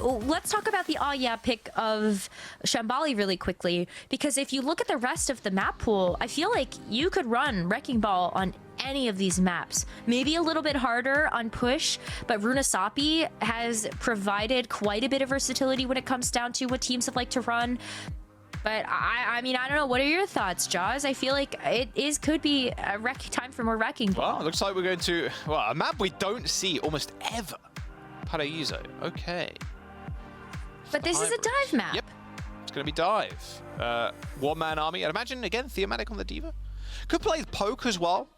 let's talk about the pick of Shambali really quickly, because if you look at the rest of the map pool, I feel like you could run Wrecking Ball on any of these maps. Maybe a little bit harder on push, but Runasapi has provided quite a bit of versatility when it comes down to what teams have liked to run. But I mean, I don't know. What are your thoughts, Jaws? I feel like could be a time for more Wrecking Ball. Well, it looks like we're going to a map we don't see almost ever. Paraíso. Okay. But this is a dive map. Yep. It's going to be dive. One Man Army. I'd imagine again Thematic on the D.Va. Could play Poke as well.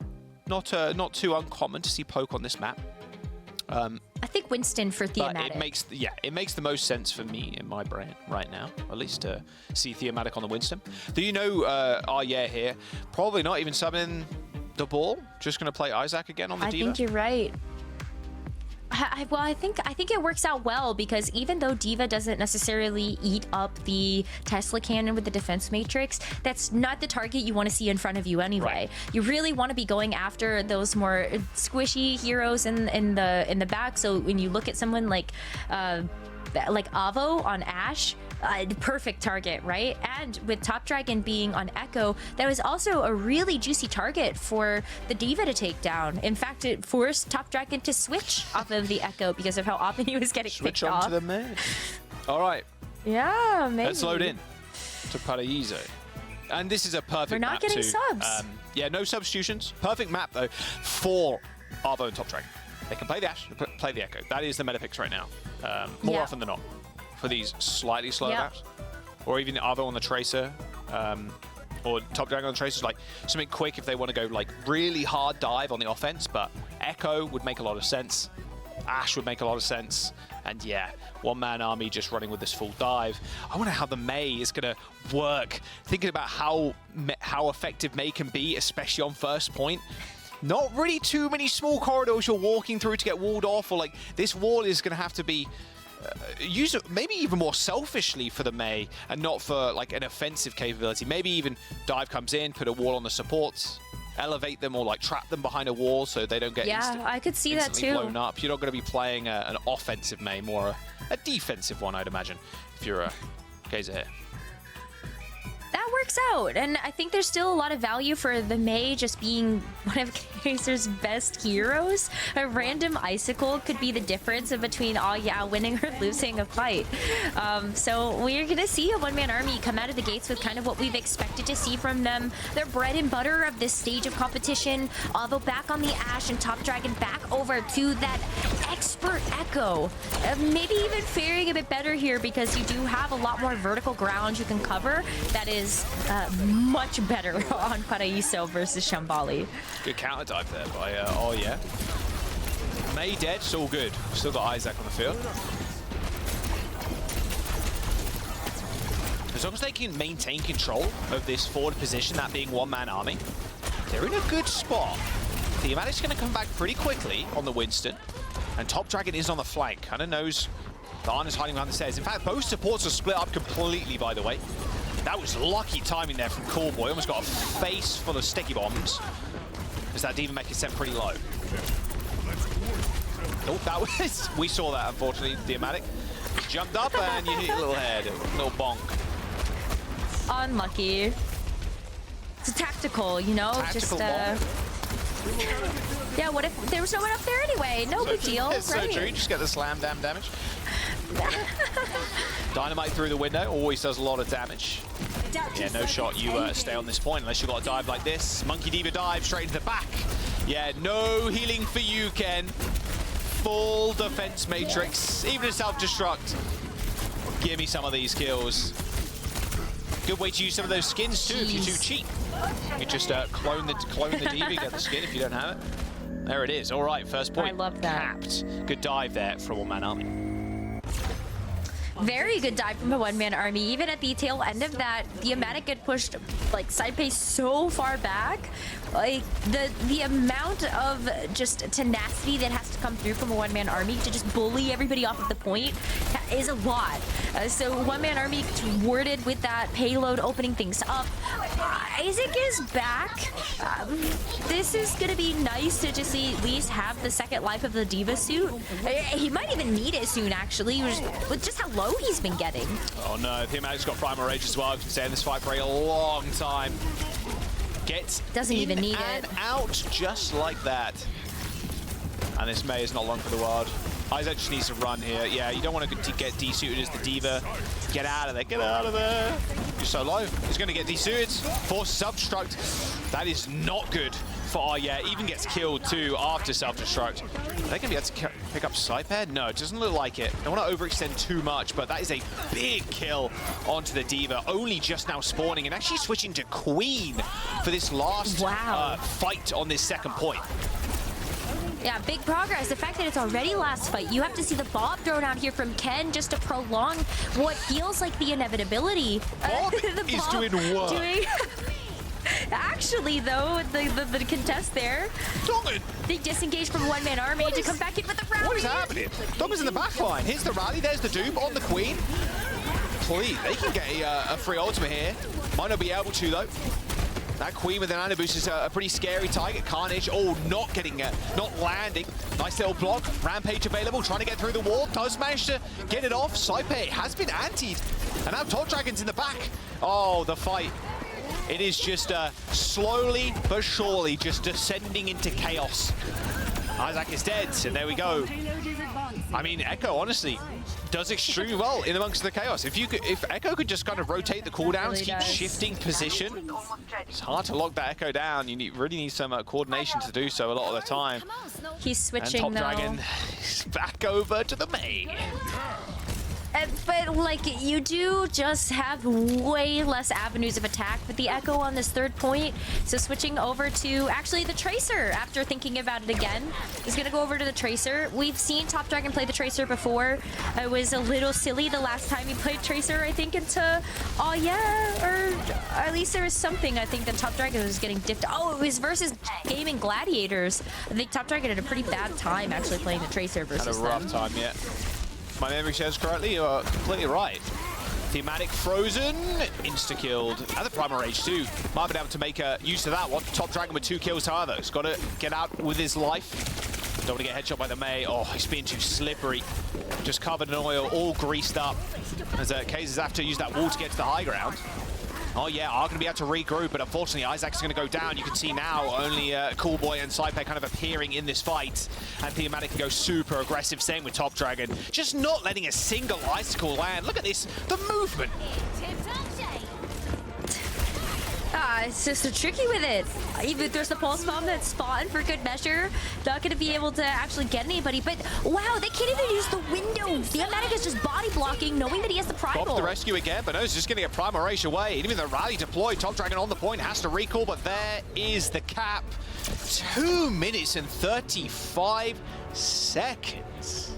Not too uncommon to see Poke on this map. I think Winston for Thematic. But it makes the most sense for me in my brain right now, at least to see Thematic on the Winston. Do you know Arye here? Probably not even subbing the ball. Just going to play Isaac again on the D.Va. I think you're right. Well, I think it works out well, because even though D.Va doesn't necessarily eat up the Tesla cannon with the defense matrix, that's not the target you want to see in front of you anyway. Right. You really want to be going after those more squishy heroes in the back. So when you look at someone like Avo on Ashe, perfect target, right? And with Top Dragon being on Echo, that was also a really juicy target for the D.Va to take down. In fact, it forced Top Dragon to switch off of the Echo because of how often he was getting picked off. Switch on to the mid. All right. Yeah, maybe. Let's load in to Paraíso. And this is a perfect map too. We're not getting subs. Yeah, no substitutions. Perfect map though for Avo and Top Dragon. They can play the Ashe, play the Echo. That is the meta picks right now. More often than not. For these slightly slower maps, or even the Avo on the Tracer. or Top Dragon on the Tracer's like something quick if they want to go like really hard dive on the offense, but Echo would make a lot of sense. Ashe would make a lot of sense. And yeah, one-man army just running with this full dive. I wonder how the Mei is going to work. Thinking about how effective Mei can be, especially on first point. Not really too many small corridors you're walking through to get walled off, or like this wall is going to have to be used maybe even more selfishly for the Mei and not for like an offensive capability. Maybe even dive comes in, put a wall on the supports, elevate them or like trap them behind a wall so they don't get I could see that too. blown up. You're not going to be playing an offensive Mei, more a defensive one, I'd imagine, if you're a Gazer here. That works out, and I think there's still a lot of value for the Mei just being one of Gazer's best heroes. A random icicle could be the difference between winning or losing a fight. So we're gonna see a one-man army come out of the gates with kind of what we've expected to see from them. Their bread and butter of this stage of competition. Although back on the Ashe and Top Dragon, back over to that expert Echo. Maybe even faring a bit better here because you do have a lot more vertical ground you can cover. That is much better on Paraíso versus Shambali. Good counter dive there by Mei dead, it's all good. Still got Isaac on the field. As long as they can maintain control of this forward position, that being one-man army, they're in a good spot. The Amatic's going to come back pretty quickly on the Winston, and Top Dragon is on the flank. Kind of knows Barn is hiding behind the stairs. In fact, both supports are split up completely, by the way. That was lucky timing there from Coolboy. Almost got a face full of sticky bombs. As that D.Va Mech is sent pretty low. Oh, that was... We saw that, unfortunately, Diamatic. Jumped up and you hit your little head. A little bonk. Unlucky. It's a tactical, you know? Tactical Yeah, what if there was no one up there anyway? No big deal, It's so true. You just get the slam damage. Dynamite through the window always does a lot of damage. Yeah, no shot. You stay on this point unless you've got a dive like this. Monkey D.Va dive straight into the back. Yeah, no healing for you, Ken. Full defense matrix. Even a self-destruct. Give me some of these kills. Good way to use some of those skins too if you're too cheap. You just clone the D.Va, get the skin if you don't have it. There it is. All right, first point. I love that. Capped. Good dive there from one-man army. Very good dive from a one-man army. Even at the tail end of that, the Amatic get pushed like side pace so far back. Like the amount of just tenacity that has to come through from a one-man army to just bully everybody off of the point is a lot. So one-man army worded with that payload opening things up. Isaac is back. This is gonna be nice to just see at least have the second life of the D.Va suit. He might even need it soon, actually, with just how low he's been getting. Oh no, Thematic's got Primal Rage as well. I've been saying this fight for a long time. Gets doesn't even need and it. Out just like that. And this Mei is not long for the world. Isaac just needs to run here. Yeah, you don't want to get desuited as the D.Va. Get out of there, get out of there. You're so low. He's going to get desuited. Force self-destruct. That is not good for even gets killed too after self-destruct. Are they going to be able to pick up Saipan? No, it doesn't look like it. I don't want to overextend too much, but that is a big kill onto the D.Va. Only just now spawning and actually switching to Queen for this last fight on this second point. Yeah, big progress. The fact that it's already last fight, you have to see the Bob thrown out here from Ken just to prolong what feels like the inevitability. Bob is doing what? Actually, though, the contest there, Dongan! they disengage from a one-man army to come back in with the rally. What is happening? Dongan's in the back line. Here's the rally. There's the dupe on the Queen. Please, they can get a free ultimate here. Might not be able to, though. That Queen with an Ana boost is a pretty scary target. Carnage, not getting it, not landing. Nice little block. Rampage available, trying to get through the wall. Does manage to get it off. Saipe has been antied. And now Top Dragon's in the back. Oh, the fight. It is just slowly but surely just descending into chaos. Isaac is dead, and there we go. I mean, Echo, honestly, does extremely well in amongst the chaos. If Echo could just kind of rotate the cooldowns, really keep shifting position, it's hard to lock that Echo down. You really need some coordination to do so a lot of the time. He's switching and Top now. Dragon is back over to the Mei. But like, you do just have way less avenues of attack with the Echo on this third point. So switching over to actually the Tracer, after thinking about it again, is gonna go over to the Tracer. We've seen Top Dragon play the Tracer before. It was a little silly the last time he played Tracer, I think, into oh yeah, or at least there was something I think that Top Dragon was getting dipped. Oh, it was versus Gaming Gladiators. I think Top Dragon had a pretty bad time actually playing the Tracer versus Had a rough time, yeah. My memory serves correctly, you're completely right. Thematic frozen, insta-killed, and the Primal Rage too. Might have been able to make use of that one. Top Dragon with 2 kills, however. He's got to get out with his life. Don't want to get headshot by the Mei. Oh, he's being too slippery. Just covered in oil, all greased up. As Kays has to use that wall to get to the high ground. Oh yeah, are going to be able to regroup, but unfortunately Isaac's going to go down. You can see now only Coolboy and Cypher kind of appearing in this fight. And Thematic can go super aggressive, same with Top Dragon. Just not letting a single icicle land. Look at this, the movement. It's just tricky with it. Even if there's the pulse bomb that's spawning for good measure, not going to be able to actually get anybody. But wow, they can't even use the window. Thematic is just body blocking, knowing that he has the primal. Bob the rescue again, but no, he's just getting a Primal Rage away. And even the rally deployed, Top Dragon on the point, has to recall, but there is the cap. 2 minutes and 35 seconds.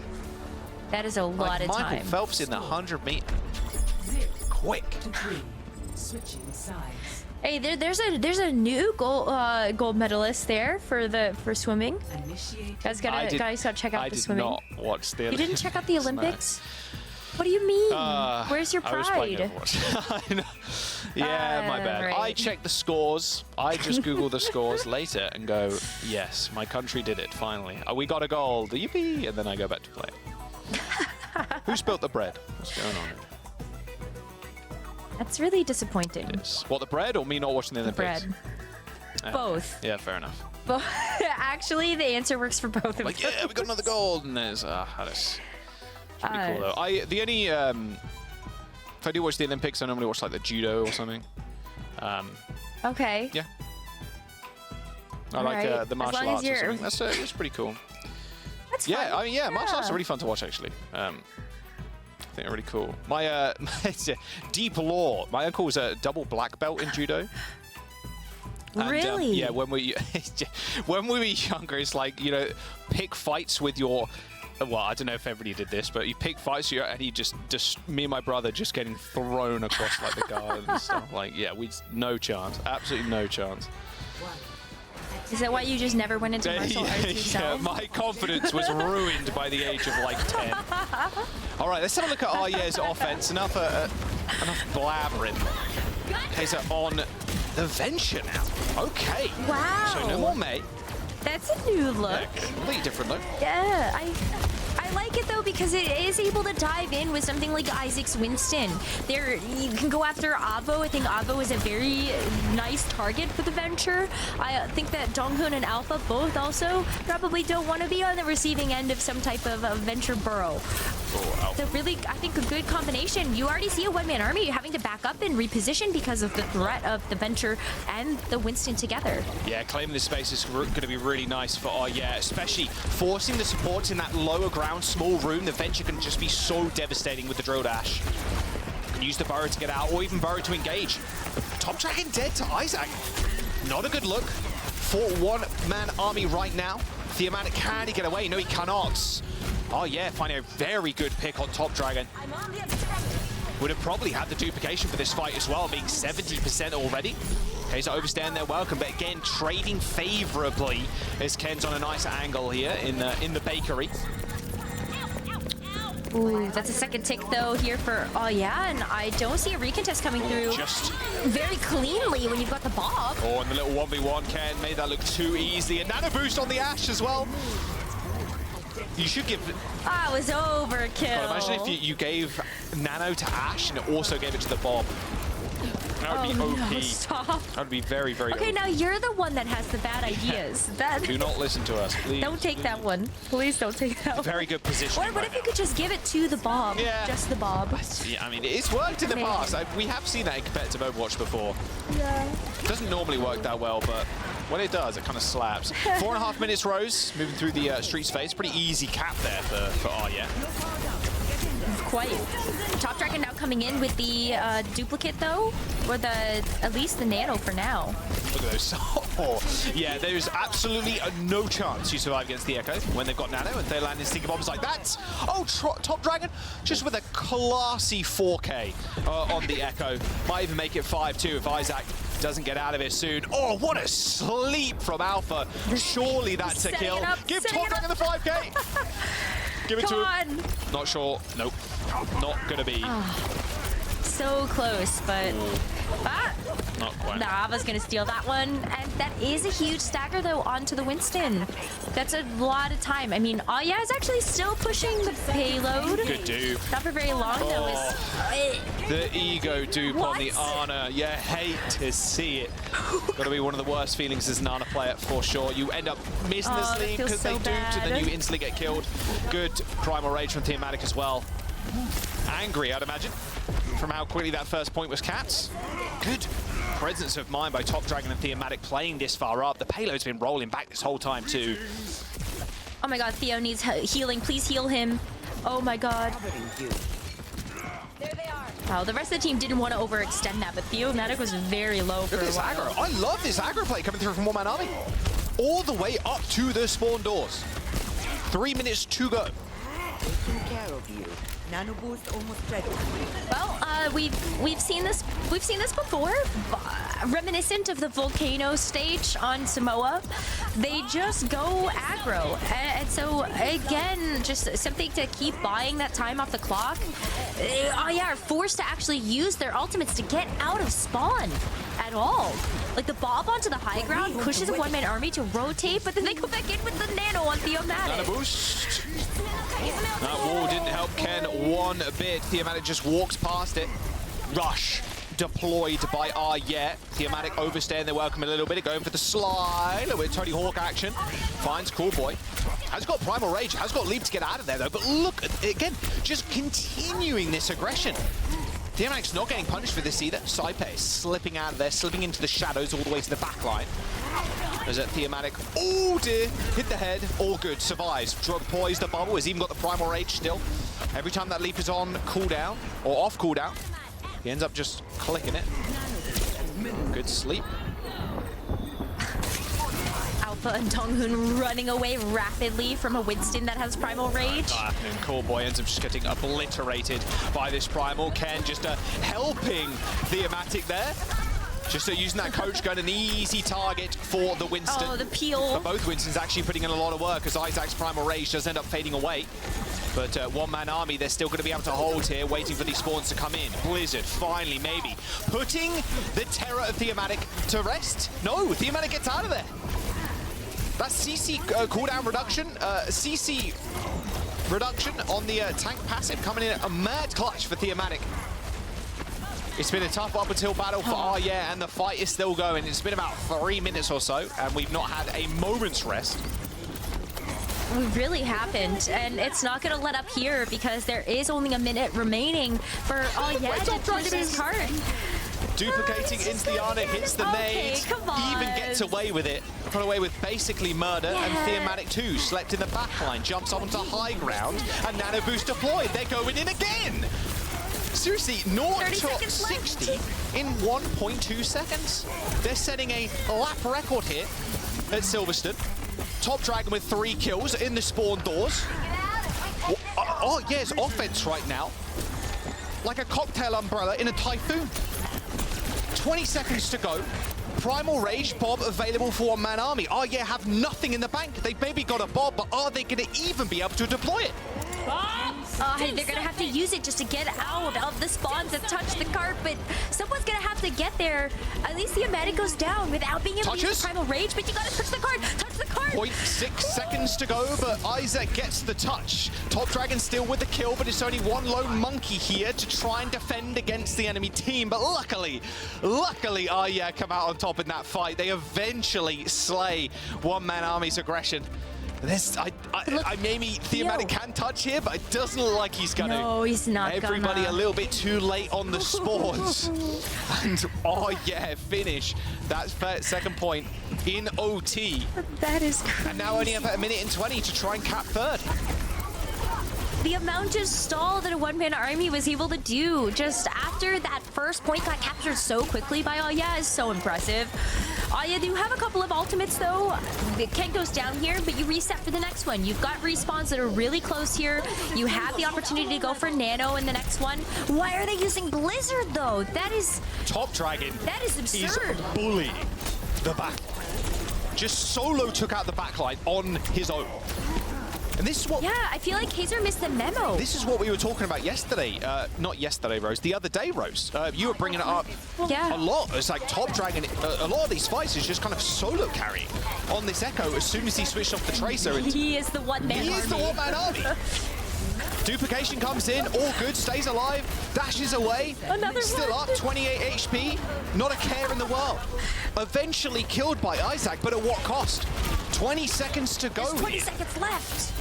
That is a lot of Michael time. Phelps in the 100-meter. Quick. Switching sides. Hey, there's a new gold medalist there for swimming. Guys gotta check out the swimming. I did not watch the You Olympics. didn't check out the Olympics? What do you mean? Where's your I was playing pride? Overwatch. I know. Yeah, my bad. right. I check the scores. I just Google the scores later and go, yes, my country did it, finally. We got a gold, yippee, and then I go back to play. Who spilt the bread? What's going on here? That's really disappointing. Yes. What, the bread or me not watching the Olympics? Bread. Okay. Both. Yeah, fair enough. But actually, the answer works for both of Like, them. yeah, we got another gold, and there's that's pretty cool though. The only if I do watch the Olympics, I normally watch like the judo or something. Okay. Yeah. I like Alright. the As martial long as arts or you're- something. That's pretty cool. That's Yeah, fun. I mean, martial arts are really fun to watch actually. I think they're really cool. My deep lore. My uncle's a double black belt in judo. And, Really? yeah, when we were younger, it's like, you know, pick fights with your. Well, I don't know if everybody did this, but you pick fights, and you just me and my brother just getting thrown across like the garden and stuff. Like, yeah, no chance, absolutely no chance. Is that why you just never went into martial arts Yeah, yourself? my confidence was ruined by the age of like 10. All right, let's have a look at Arye's offense. Enough blabbering. Kaiser on the venture now. Okay. Wow. So no more Mei. That's a new look. Yeah, completely different look. Yeah, I like it though because it is able to dive in with something like Isaac's Winston. There, you can go after Avo. I think Avo is a very nice target for the Venture. I think that Donghun and Alpha both also probably don't want to be on the receiving end of some type of Venture burrow. Oh, So really, I think a good combination. You already see a one-man army having to back up and reposition because of the threat of the Venture and the Winston together. yeah, claiming this space is going to be really nice for Arye, especially forcing the supports in that lower ground, small room. The Venture can just be so devastating with the Drill Dash. Can use the Burrow to get out, or even Burrow to engage. Top Dragon dead to Isaac. Not a good look for one-man army right now. Thematic, can he get away? No, he cannot. Oh yeah, finding a very good pick on Top Dragon. Would have probably had the duplication for this fight as well, being 70% already. Kaiser overstand their welcome, but again, trading favorably as Ken's on a nice angle here in the bakery. Ooh, that's a second tick though here for and I don't see a recontest coming through Just very cleanly when you've got the Bob. and the little 1v1, Ken made that look too easy. A nano boost on the Ashe as well. You should give. That was overkill. Well, imagine if you gave nano to Ashe and it also gave it to the Bob. That would be OP. No, stop. That would be very, very Okay, OP. now you're the one that has the bad ideas. That Do not listen to us, please. don't take that one. Please don't take that one. Very good position. What if you could just give it to the Bob? Yeah. Just the Bob. Yeah, I mean, it's worked in the Amazing. past. We have seen that in competitive Overwatch before. Yeah. It doesn't normally work that well, but when it does, it kind of slaps. 4.5 minutes, Rose, moving through the streets phase. Pretty easy cap there for Arya. quite. Top Dragon now coming in with the duplicate though, or at least the nano for now. Look at those. Oh, yeah, there's absolutely no chance you survive against the Echo when they've got nano and they land in stinky bombs like that. Oh, Top Dragon just with a classy 4K on the Echo. Might even make it 5-2 if Isaac doesn't get out of it soon. Oh, what a sleep from Alpha. Surely that's a kill. Give Top Dragon the 5K. Give it to him. Not sure. Nope. Not gonna be. So close, but not quite. Ava's gonna steal that one, and that is a huge stagger though onto the Winston. That's a lot of time. I mean, Aya is actually still pushing the payload. Good dupe. Not for very long though. The ego dupe on the Ana. You hate to see it. Gotta be one of the worst feelings as an Ana player for sure. You end up missing the sleep because they duped and then you instantly get killed. Good primal rage from Thematic as well. Angry, I'd imagine, from how quickly that first point was capped. Good presence of mind by Top Dragon and Thematic playing this far up. The payload's been rolling back this whole time too. Oh my god, Theo needs healing. Please heal him. Oh my god. There they are. Wow, the rest of the team didn't want to overextend that, but Thematic was very low for a while. Aggro. I love this aggro play coming through from One Man Army. All the way up to the spawn doors. 3 minutes to go. Taking care of you. Nano boost almost ready. Well, we've seen this before, reminiscent of the Volcano stage on Samoa. They just go aggro, and so again, just something to keep buying that time off the clock. Are forced to actually use their ultimates to get out of spawn at all. Like the bob onto the high ground pushes a one-man army to rotate, but then they go back in with the nano on Theomatic. Nano boost. That wall didn't help Ken one bit. Thematic just walks past it. Rush deployed by Arya. Thematic overstaying their welcome a little bit, going for the slide with Tony Hawk action. Finds Cool Boy. Has got Primal Rage, has got Leap to get out of there though, but look, again, just continuing this aggression. Thematic's not getting punished for this either. Saipe slipping out of there, slipping into the shadows all the way to the back line. As at Thematic, oh dear, hit the head, all good, survives. Poised the bubble, has even got the Primal Rage still. Every time that leap is on cooldown, or off cooldown, he ends up just clicking it. Good sleep. Alpha and Donghoon running away rapidly from a Winston that has Primal Rage. And Callboy ends up just getting obliterated by this Primal. Ken just helping Thematic there. Just using that coach gun, an easy target for the Winston. Oh, the peel. But both Winstons actually putting in a lot of work as Isaac's Primal Rage does end up fading away. But one-man army, they're still going to be able to hold here, waiting for these spawns to come in. Blizzard, finally, maybe, putting the terror of Thematic to rest. No, Thematic gets out of there. That CC cooldown reduction, CC reduction on the tank passive coming in a mad clutch for Thematic. It's been a tough up until battle for Arya, and the fight is still going. It's been about 3 minutes or so, and we've not had a moment's rest. We really haven't, and it's not going to let up here because there is only a minute remaining for Arya to play this card. Duplicating into the Ana, hits the nade, even gets away with it. Got away with basically murder, and Thematic too, slept in the backline, jumps onto high ground, and Nano Boost deployed. They're going in again! Seriously, 0 to 60 in 1.2 seconds. They're setting a lap record here at Silverstone. Top Dragon with 3 kills in the spawn doors. Oh, yeah, it's offense right now. Like a cocktail umbrella in a typhoon. 20 seconds to go. Primal Rage Bob available for one-man army. Oh, yeah, have nothing in the bank. They've maybe got a Bob, but are they going to even be able to deploy it? They're going to have to use it just to get out of the spawns and touch the carpet. Someone's going to have to get there. At least the Amatic goes down without being able to use Primal Rage, but you got to touch the card. Touch the card. 0.6 seconds to go, but Isaac gets the touch. Top Dragon still with the kill, but it's only one lone monkey here to try and defend against the enemy team. But luckily, Arya come out on top in that fight. They eventually slay one-man army's aggression. This, maybe Thematic can touch here, but it doesn't look like he's gonna. No, he's not Everybody a little bit too late on the spawns. And, oh yeah, finish that second point in OT. That is crazy. And now only have a minute and 20 to try and cap third. the amount of stall that a one-man army was able to do just after that first point got captured so quickly by Aya is so impressive. Aya do have a couple of ultimates though. Ken goes down here, but you reset for the next one. You've got respawns that are really close here. You have the opportunity to go for Nano in the next one. Why are they using Blizzard though? That is... Top Dragon. That is absurd. He's bullying the back. Just solo took out the backline on his own. And this is what... Yeah, I feel like Kaiser missed the memo. This is what we were talking about yesterday. Not yesterday, Rose. The other day, Rose. You were bringing it up a lot. It's like Top Dragon, a lot of these fights is just kind of solo carrying on this Echo as soon as he switched off the Tracer. And he is the one-man army. He is the one-man army. Duplication comes in, all good, stays alive, dashes away. Another still one. up, 28 HP, not a care in the world. Eventually killed by Isaac, but at what cost? 20 seconds to go. There's 20 seconds left.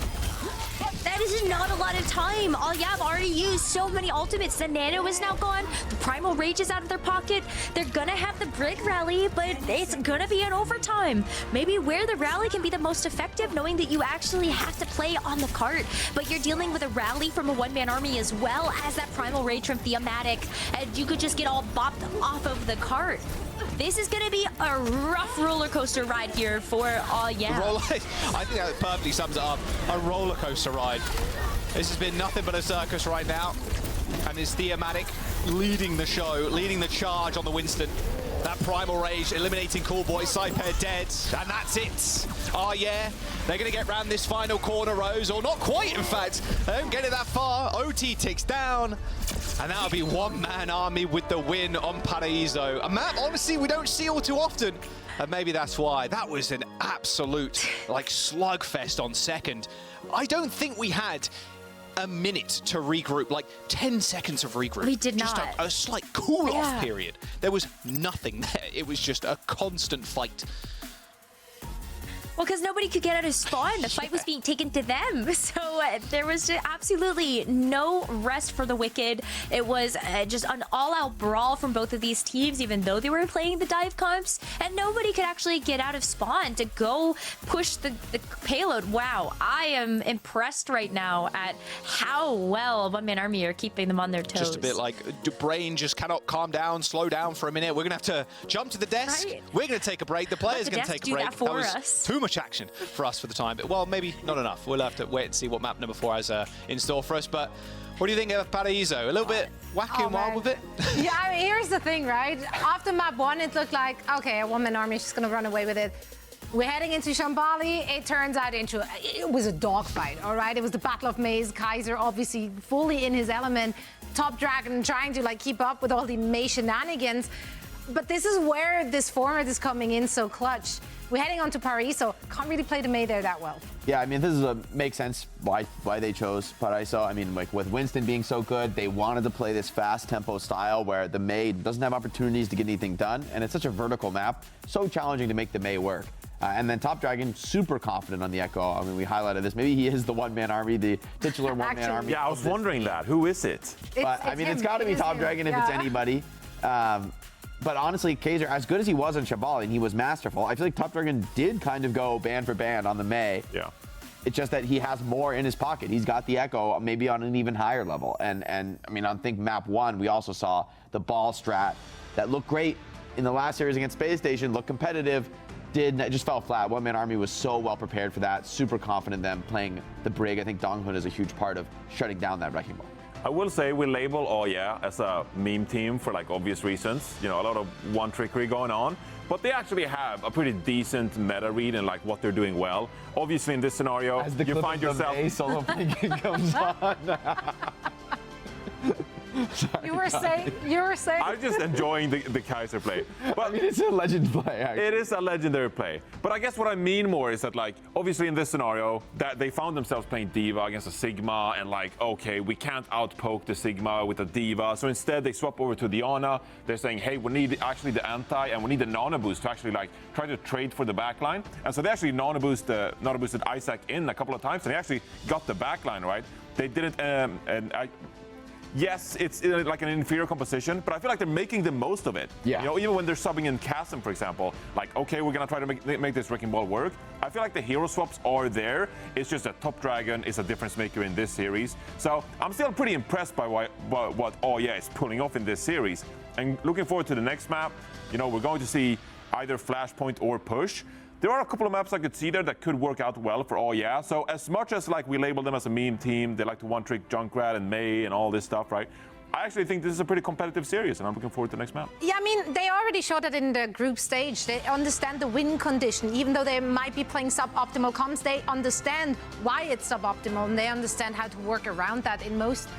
That is not a lot of time. I've already used so many ultimates. The Nano is now gone. The Primal Rage is out of their pocket. They're gonna have the Brig rally, but it's gonna be an overtime. Maybe where the rally can be the most effective, knowing that you actually have to play on the cart, but you're dealing with a rally from a one-man army as well as that Primal Rage from Thematic, and you could just get all bopped off of the cart. This is going to be a rough roller coaster ride here for I think that perfectly sums it up. A roller coaster ride. This has been nothing but a circus right now. And it's Thematic leading the show, leading the charge on the Winston. That Primal Rage eliminating Cool Boy, Cyper dead, and that's it. Oh yeah, they're gonna get round this final corner, Rose, or not quite in fact. They don't get it that far. OT ticks down, and that'll be one-man army with the win on Paraíso. A map, honestly, we don't see all too often. And maybe that's why. That was an absolute, like, slugfest on second. I don't think we had a minute to regroup, like 10 seconds of regroup. We did just not. a slight cool-off period. There was nothing there. It was just a constant fight. Well, because nobody could get out of spawn. The fight was being taken to them. So there was absolutely no rest for the Wicked. It was just an all-out brawl from both of these teams, even though they were playing the dive comps. And nobody could actually get out of spawn to go push the payload. Wow, I am impressed right now at how well One-Man Army are keeping them on their toes. Just a bit like, brain just cannot calm down, slow down for a minute. We're going to have to jump to the desk. Right. We're going to take a break. The players are going to take a break. That was too much action for us for the time. Well, maybe not enough. We'll have to wait and see what map number 4 has in store for us. But what do you think of Paraíso? A little bit wacky and wild with it? Yeah, I mean, here's the thing, right? After map 1, it looked like, okay, a one-man army is just going to run away with it. We're heading into Shambali. It turns out it was a dogfight, all right? It was the Battle of Maze. Kaiser obviously fully in his element. Top Dragon trying to like keep up with all the May shenanigans. But this is where this format is coming in so clutch. We're heading on to Paraíso. Can't really play the May there that well. Yeah, I mean, this makes sense why they chose Paraíso. I mean, like with Winston being so good, they wanted to play this fast tempo style where the May doesn't have opportunities to get anything done, and it's such a vertical map, so challenging to make the May work. And then Top Dragon, super confident on the Echo. I mean, we highlighted this. Maybe he is the one-man army, the titular one-man army. Yeah, I was wondering that. Who is it? But I mean, it's got to be Top Dragon if it's anybody. But honestly, Kaiser, as good as he was on Shambali, and he was masterful, I feel like Top Dragon did kind of go band for band on the May. Yeah. It's just that he has more in his pocket. He's got the Echo maybe on an even higher level. And I mean, I think map 1, we also saw the ball strat that looked great in the last series against Space Station, looked competitive, it just fell flat. One-Man Army was so well prepared for that, super confident in them playing the Brig. I think Donghun is a huge part of shutting down that Wrecking Ball. I will say we label Oh Yeah as a meme team for like obvious reasons. You know, a lot of one trickery going on, but they actually have a pretty decent meta read and like what they're doing well. Obviously in this scenario, As the you clip find of the yourself. May solo thinking comes on. Sorry, You were saying. I'm just enjoying the Kaiser play. But I mean, it's a legend play, actually. it is a legendary play. But I guess what I mean more is that, like, obviously in this scenario, that they found themselves playing Diva against a Sigma, and like, okay, we can't outpoke the Sigma with a Diva. So instead, they swap over to the Ana. They're saying, hey, we need actually the anti, and we need the nano boost to actually like try to trade for the backline. And so they actually nano boosted Isaac in a couple of times, and they actually got the backline right. They didn't, yes, it's like an inferior composition, but I feel like they're making the most of it. Yeah. You know, even when they're subbing in Chasm, for example, like, okay, we're gonna try to make this Wrecking Ball work. I feel like the hero swaps are there. It's just that Top Dragon is a difference maker in this series. So I'm still pretty impressed by what is pulling off in this series. And looking forward to the next map. You know, we're going to see either Flashpoint or Push. There are a couple of maps I could see there that could work out well for OWCS. So as much as like we label them as a meme team, they like to one-trick Junkrat and Mei and all this stuff, right? I actually think this is a pretty competitive series, and I'm looking forward to the next map. Yeah, I mean, they already showed it in the group stage. They understand the win condition. Even though they might be playing suboptimal comps, they understand why it's suboptimal, and they understand how to work around that in most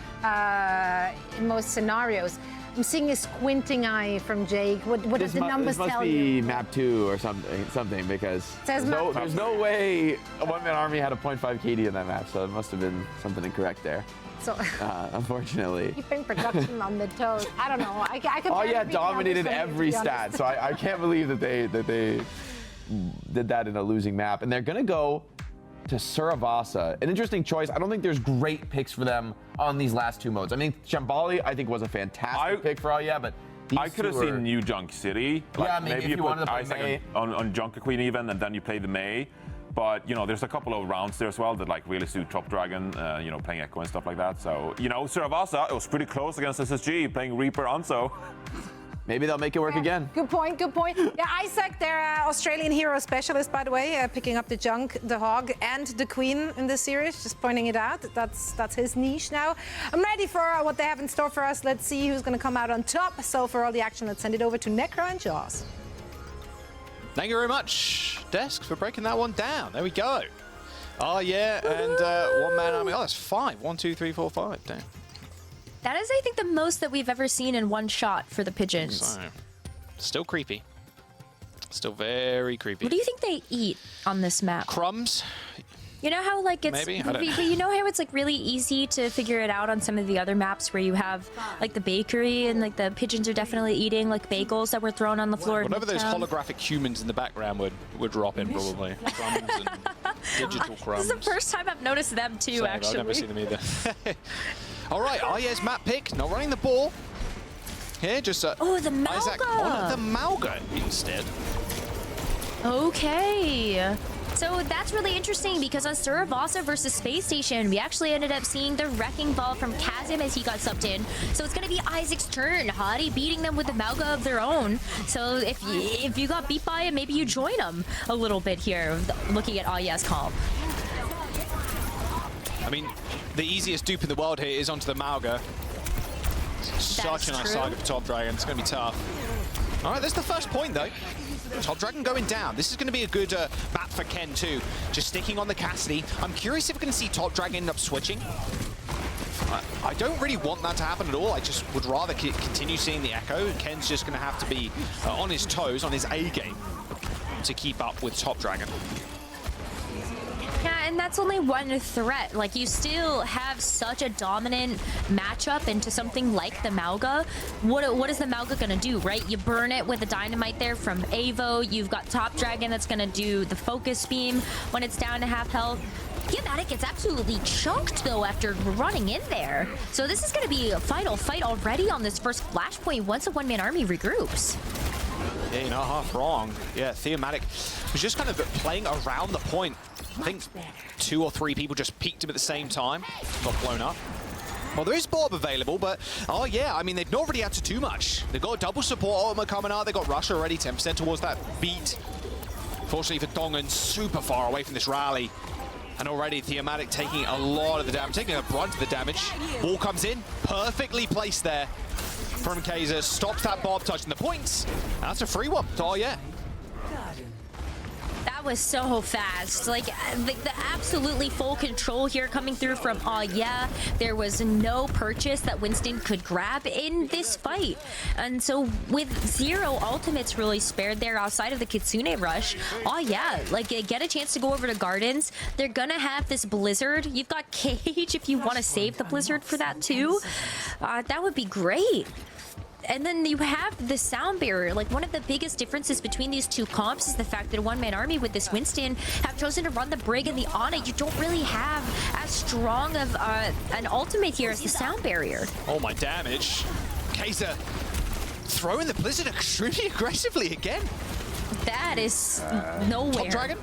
scenarios. I'm seeing a squinting eye from Jake. What does the numbers tell you? This must be map 2 or something because Says there's no way a one-man army had a 0.5 KD in that map, so it must have been something incorrect there. So, unfortunately. keeping production on the toes. I don't know. I could OWCS dominated every stat, so I can't believe that they did that in a losing map. And they're gonna go to Suravasa. An interesting choice. I don't think there's great picks for them on these last 2 modes. I mean, Shambali, I think, was a fantastic pick for OWCS, but I could have seen New Junk City. Like, yeah, maybe if you wanted to play Isaac Mei. on Junker Queen even, and then you play the Mei. But, you know, there's a couple of rounds there as well that, like, really suit Top Dragon, you know, playing Echo and stuff like that. So, you know, Suravasa, it was pretty close against SSG, playing Reaper Anso. Maybe they'll make it work again. Good point, good point. Yeah, Isaac, their Australian hero specialist, by the way, picking up the Junk, the Hog, and the Queen in this series, just pointing it out. That's his niche now. I'm ready for what they have in store for us. Let's see who's going to come out on top. So for all the action, let's send it over to Necro and Jaws. Thank you very much, Desk, for breaking that one down. There we go. Oh, yeah, and one-man army. Oh, that's 5. 1, 2, 3, 4, 5. Damn. That is, I think, the most that we've ever seen in one shot for the Pigeons. So, still creepy. Still very creepy. What do you think they eat on this map? Crumbs? You know how, like, it's... Maybe? I don't know. But you know how it's, like, really easy to figure it out on some of the other maps where you have, like, the bakery and, like, the pigeons are definitely eating, like, bagels that were thrown on the floor. Whatever those holographic humans in the background would drop in, probably. Crumbs and digital crumbs. This is the first time I've noticed them, too, Same, actually. I've never seen them either. All right, OWCS map pick. Not running the ball. Here, just Oh, the Malga! Isaac on the Malga instead. Okay. So that's really interesting because on Suravasa versus Space Station, we actually ended up seeing the Wrecking Ball from Chasm as he got subbed in. So it's going to be Isaac's turn. Hottie beating them with the Malga of their own. So if you got beat by him, maybe you join them a little bit here, looking at OWCS comp. I mean, the easiest dupe in the world here is onto the Malga. Such a nice target for Top Dragon. It's going to be tough. All right, that's the first point, though. Top Dragon going down. This is going to be a good map for Ken, too. Just sticking on the Cassidy. I'm curious if we're going to see Top Dragon end up switching. I don't really want that to happen at all. I just would rather continue seeing the Echo. Ken's just going to have to be on his toes, on his A game, to keep up with Top Dragon. Yeah, and that's only one threat. Like, you still have such a dominant matchup into something like the Malga. What is the Malga gonna do, right? You burn it with a dynamite there from Avo. You've got Top Dragon that's gonna do the focus beam when it's down to half health. Yamatic gets absolutely chunked, though, after running in there. So this is gonna be a final fight already on this first flashpoint once a one-man army regroups. Yeah, you're not half wrong. Yeah, Theomatic was just kind of playing around the point. I think 2 or 3 people just peeked him at the same time. Got blown up. Well, there is Bob available, but oh yeah, I mean, they've not really had to do much. They've got a double support AOMA coming out. They've got Rush already, 10% towards that beat. Fortunately for Dongan, super far away from this rally. And already Theomatic taking a lot of the damage, taking a brunt of the damage. Ball comes in, perfectly placed there from Kaiser. Stops that Bob touching the points. That's a free one. Oh yeah. That was so fast. Like the absolutely full control here coming through from yeah. There was no purchase that Winston could grab in this fight. And so with 0 ultimates really spared there outside of the Kitsune rush, yeah, like get a chance to go over to Gardens. They're gonna have this Blizzard. You've got Cage if you want to save the Blizzard for that too. That would be great. And then you have the sound barrier. Like, one of the biggest differences between these two comps is the fact that a one-man army with this Winston have chosen to run the Brig and the Ana. You don't really have as strong of an ultimate here as the sound barrier. Oh, my damage. Kaiser throwing the Blizzard extremely aggressively again. That is nowhere. Top Dragon,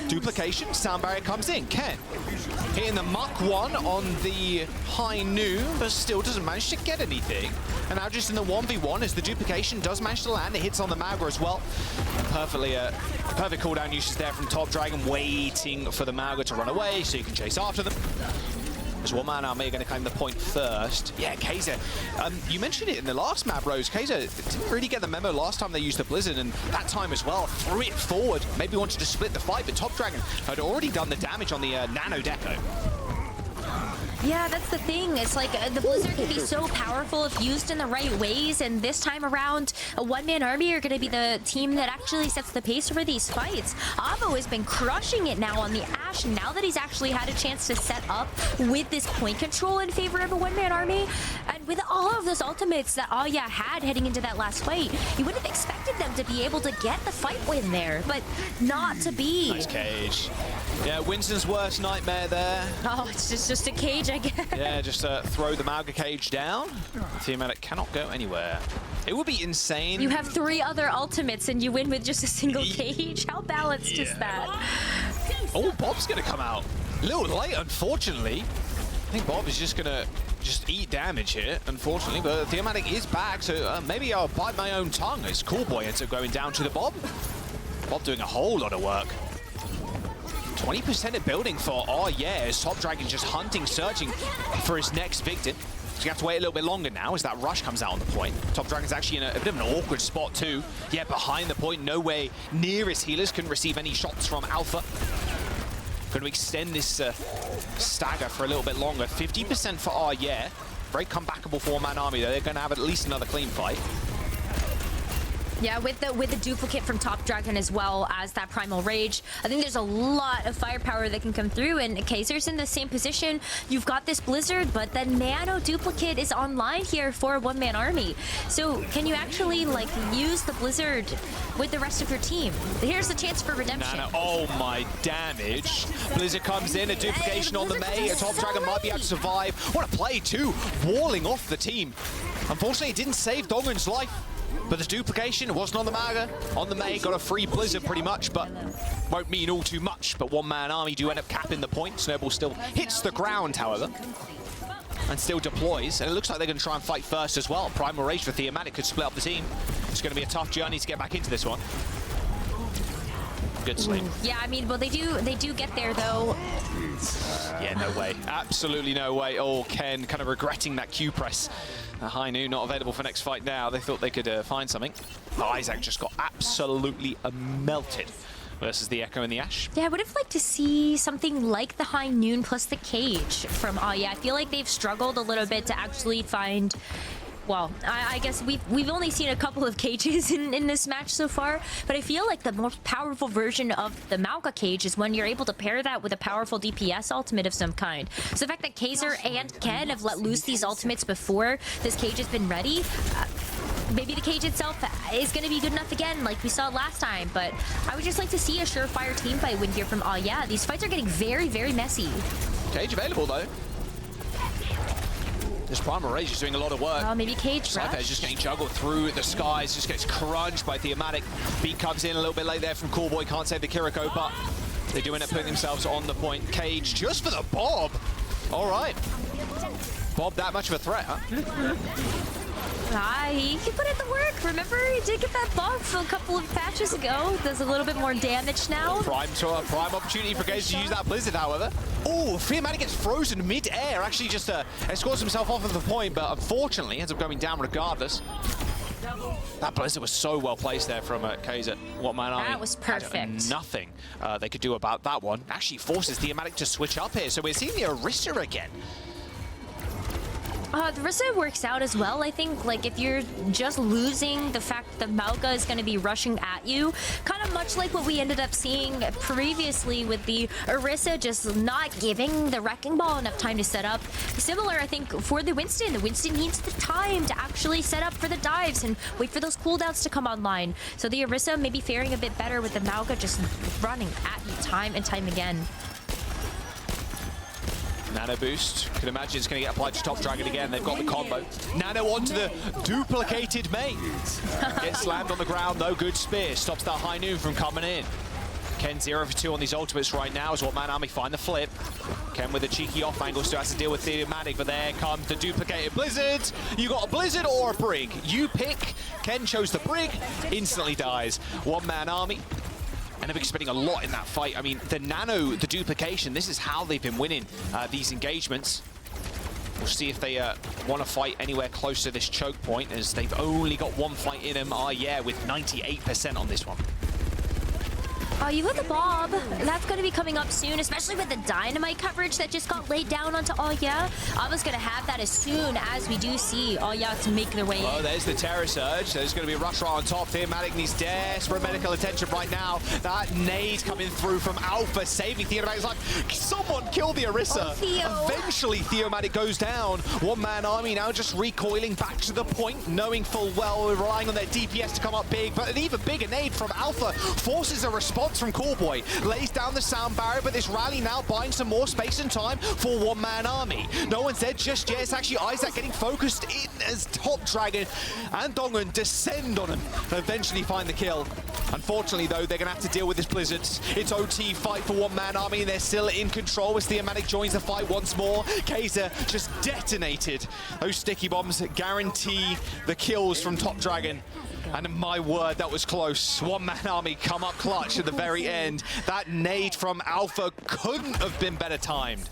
duplication, sound barrier comes in. Ken hitting the Muck 1 on the High Noon, but still doesn't manage to get anything. And now just in the 1v1 as the duplication does manage to land, it hits on the Mauga as well. Perfect cooldown usage there from Top Dragon, waiting for the Mauga to run away so you can chase after them. As one-man army are going to claim the point first. Yeah, Kaiser. You mentioned it in the last map, Rose. Kaiser didn't really get the memo last time they used the Blizzard, and that time as well, threw it forward. Maybe wanted to split the fight, but Top Dragon had already done the damage on the Nano Deco. Yeah, that's the thing. It's like the Blizzard can be so powerful if used in the right ways, and this time around, a one-man army are going to be the team that actually sets the pace for these fights. Avo has been crushing it now on the Ashe, and now that he's actually had a chance to set up with this point control in favor of a one-man army, and with all of those ultimates that Aya had heading into that last fight, you would have expected them to be able to get the fight win there, but not to be. Nice cage. Yeah, Winston's worst nightmare there. Oh, it's just a cage, I guess. Yeah, just throw the Mauga cage down. Teamatic cannot go anywhere. It would be insane. You have 3 other ultimates and you win with just a single cage. How balanced is that? Oh, Bob's going to come out. A little late, unfortunately. I think Bob is just going to eat damage here, unfortunately. But Teamatic is back, so maybe I'll bite my own tongue as Coolboy ends up going down to the Bob. Bob doing a whole lot of work. 20% of building for as Top Dragon just hunting, searching for his next victim. So you have to wait a little bit longer now as that rush comes out on the point. Top Dragon's actually in a bit of an awkward spot too. Yeah, behind the point, nowhere near his healers, couldn't receive any shots from Alpha. Going to extend this stagger for a little bit longer. 50% for Arye. Very comebackable four-man army though. They're going to have at least another clean fight. Yeah, with the duplicate from Top Dragon as well as that Primal Rage, I think there's a lot of firepower that can come through, and Kaiser's in the same position. You've got this Blizzard, but the Nano duplicate is online here for a one-man army. So can you actually, like, use the Blizzard with the rest of your team? Here's the chance for redemption. Nano, oh my damage. Blizzard comes in, a duplication on the Mei. Top Dragon might be able to survive. What a play too, walling off the team. Unfortunately, it didn't save Dongun's life. But the duplication wasn't on the Mauga. On the Mei, got a free Blizzard pretty much, but won't mean all too much. But one-man army do end up capping the point. Snowball still hits the ground, however, and still deploys. And it looks like they're going to try and fight first as well. Primal Rage for Theomatic could split up the team. It's going to be a tough journey to get back into this one. Good sleep. Yeah, I mean, well, they do get there, though. Yeah, no way. Absolutely no way. Oh, Ken kind of regretting that Q press. High Noon not available for next fight now. They thought they could find something. Oh, Isaac just got absolutely melted versus the Echo and the Ashe. Yeah, I would have liked to see something like the High Noon plus the cage from Aya. I feel like they've struggled a little bit to actually find... Well, I guess we've only seen a couple of cages in this match so far, but I feel like the most powerful version of the Mauga cage is when you're able to pair that with a powerful DPS ultimate of some kind. So the fact that Kaiser and Ken have let loose these ultimates before this cage has been ready, maybe the cage itself is going to be good enough again like we saw last time, but I would just like to see a surefire teamfight win here from Aya. These fights are getting very, very messy. Cage available though. This Primal Rage is doing a lot of work. Oh, maybe cage rush. Is just getting juggled through the skies, just gets crunched by Theomatic. Beat comes in a little bit late there from Coolboy, can't save the Kiriko, but they do end up putting themselves on the point. Cage just for the Bob. All right. Bob that much of a threat, huh? He can put in the work. Remember, he did get that buff a couple of patches ago. Does a little bit more damage now. Prime opportunity for Gaze to use that Blizzard, however. Oh, Theomatic gets frozen mid-air. Actually just escorts himself off of the point, but unfortunately ends up going down regardless. That Blizzard was so well placed there from Kaiser. One-man army. That was perfect. Nothing they could do about that one. Actually forces Theomatic to switch up here. So we're seeing the Orisa again. The Rissa works out as well. I think, like, if you're just losing the fact that Mauga is going to be rushing at you, kind of much like what we ended up seeing previously with the Orisa just not giving the Wrecking Ball enough time to set up. Similar, I think, for the Winston. The Winston needs the time to actually set up for the dives and wait for those cooldowns to come online. So the Orisa may be faring a bit better with the Mauga just running at you time and time again. Nano boost. Can imagine it's going to get applied to Top Dragon again. They've got the combo. Nano onto the duplicated main. Gets slammed on the ground though. Good spear. Stops that High Noon from coming in. Ken 0 for 2 on these ultimates right now as One-Man Army find the flip. Ken with a cheeky off angle still has to deal with Theomatic, but there comes the duplicated Blizzard. You got a Blizzard or a Brig. You pick. Ken chose the Brig. Instantly dies. One-Man Army. And they've been spending a lot in that fight. I mean, the Nano, the duplication, this is how they've been winning these engagements. We'll see if they want to fight anywhere close to this choke point, as they've only got one fight in them. Yeah, with 98% on this one. Oh, you got the Bob. That's going to be coming up soon, especially with the Dynamite coverage that just got laid down onto Oya. I was going to have that as soon as we do see Oya to make their way in. Oh, there's the Terror Surge. There's going to be a rush right on top. Theomatic needs desperate medical attention right now. That nade coming through from Alpha, saving Theomatic's life. Someone kill the Orisa. Oh, Theo. Eventually, Theomatic goes down. One-Man Army now just recoiling back to the point, knowing full well, relying on their DPS to come up big. But an even bigger nade from Alpha forces a response from Callboy, lays down the sound barrier, but this rally now buying some more space and time for One-Man Army. No one's dead just yet. It's actually Isaac getting focused in as Top Dragon and Dongun descend on him and eventually find the kill. Unfortunately, though, they're going to have to deal with this Blizzard. It's OT fight for One-Man Army, and they're still in control as Theomatic joins the fight once more. Kaiser just detonated. Those sticky bombs guarantee the kills from Top Dragon. And my word, that was close. One-Man Army come up clutch at the very end. That nade from Alpha couldn't have been better timed.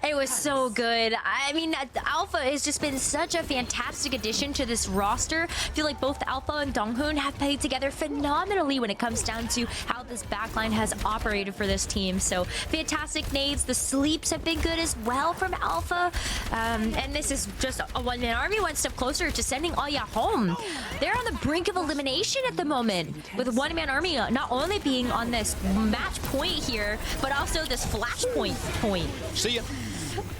It was so good. I mean, Alpha has just been such a fantastic addition to this roster. I feel like both Alpha and Donghoon have played together phenomenally when it comes down to how this backline has operated for this team. So fantastic nades. The sleeps have been good as well from Alpha. And this is just a One-Man Army one step closer to sending Oya home. They're on the brink of elimination at the moment, with One-Man Army not only being on this match point here, but also this flashpoint point. See ya.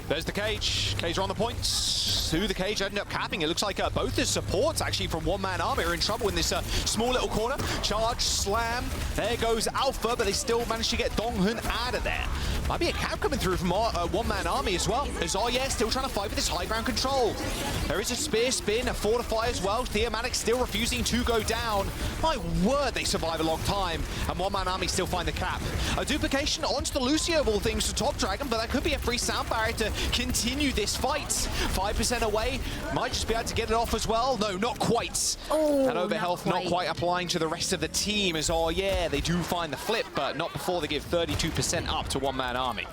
There's the cage. Cage are on the points. Who the cage ended up capping. It looks like both the supports actually from One-Man Army are in trouble in this small little corner. Charge, slam. There goes Alpha, but they still managed to get Donghun out of there. Might be a cap coming through from One-Man Army as well. As still trying to fight for this high ground control. There is a spear spin, a fortify as well. Theomatic still refusing to go down. My word, they survive a long time. And One-Man Army still find the cap. A duplication onto the Lucio of all things to Top Dragon, but that could be a free sound barrier to continue this fight. 5% away. Might just be able to get it off as well. No, not quite. Oh, and Overhealth not quite applying to the rest of the team as they do find the flip, but not before they give 32% up to One-Man Army.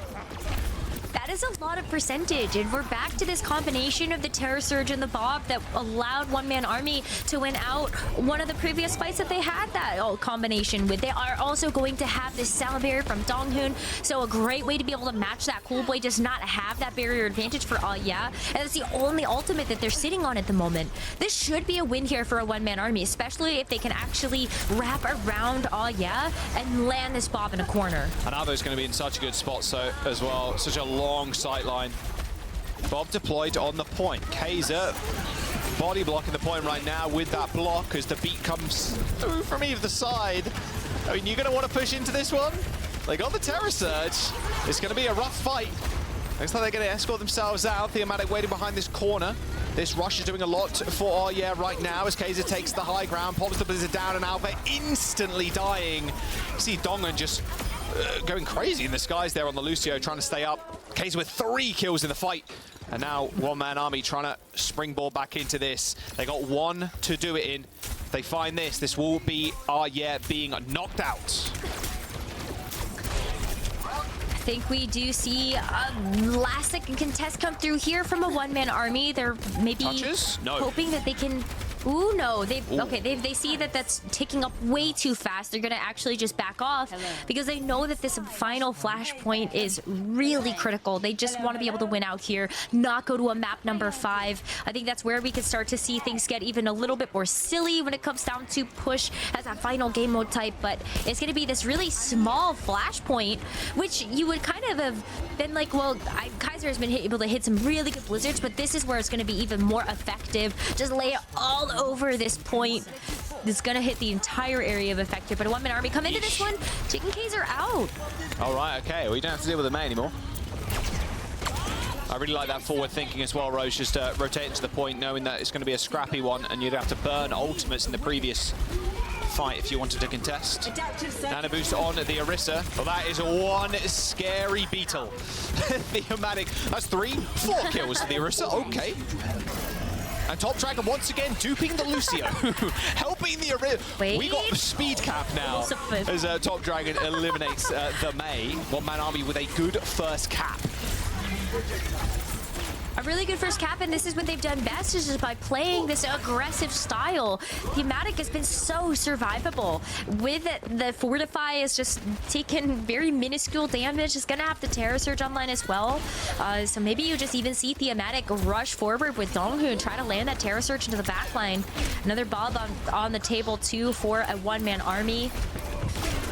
That is a lot of percentage, and we're back to this combination of the Terror Surge and the Bob that allowed One-Man Army to win out one of the previous fights that they had that combination with. They are also going to have this sound barrier from Donghoon, so a great way to be able to match that. Coolboy does not have that barrier advantage for Aya, and it's the only ultimate that they're sitting on at the moment. This should be a win here for a One-Man Army, especially if they can actually wrap around Aya and land this Bob in a corner. And Avo's going to be in such a good spot as well. Such a long sight line. Bob deployed on the point. Kaiser body blocking the point right now with that block as the beat comes through from either side. I mean, you're going to want to push into this one. They got the Terror Surge. It's going to be a rough fight. Looks like they're going to escort themselves out. Theomatic waiting behind this corner. This rush is doing a lot for right now as Kaiser takes the high ground, pops the Blizzard down, and Alpha instantly dying. You see Dongan just going crazy in the skies there on the Lucio, trying to stay up. Kaiser with 3 kills in the fight. And now One-Man Army trying to springboard back into this. They got one to do it in. If they find this will be being knocked out. I think we do see a last second contest come through here from a One-Man Army. They're maybe hoping that they can Ooh, no. They see that that's ticking up way too fast. They're going to actually just back off because they know that this final flashpoint is really critical. They just want to be able to win out here, not go to a map number 5. I think that's where we can start to see things get even a little bit more silly when it comes down to push as that final game mode type, but it's going to be this really small flashpoint, which you would kind of have been like, well, Kaiser has been able to hit some really good blizzards, but this is where it's going to be even more effective. Just lay it all over this point. It's going to hit the entire area of effect here, but a one-man army come into this one, taking Kaiser out. All right, okay. Well, you don't have to deal with the Mei anymore. I really like that forward thinking as well, Rose, just rotating to the point, knowing that it's going to be a scrappy one, and you'd have to burn ultimates in the previous fight if you wanted to contest. Nano boost on the Orisa. Well, that is one scary beetle. The Omatic, that's 3-4 kills to the Orisa. Okay. And Top Dragon once again duping the Lucio, helping the Orisa. We got the speed cap now as Top Dragon eliminates the Mei. One-man army with a good first cap. A really good first cap, and this is what they've done best, is just by playing this aggressive style. The Matic has been so survivable. With it, the Fortify is just taking very minuscule damage. It's going to have the Terra Surge online as well. So maybe you just even see Thematic rush forward with Donghoon and try to land that Terra Surge into the backline. Another Bob on the table, too, for a one-man army.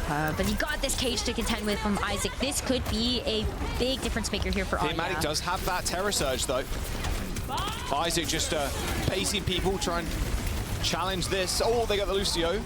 But you got this cage to contend with from Isaac. This could be a big difference maker here for Aya. Thematic does have that Terra Surge, though. Isaac just pacing people, trying to challenge this. Oh, they got the Lucio.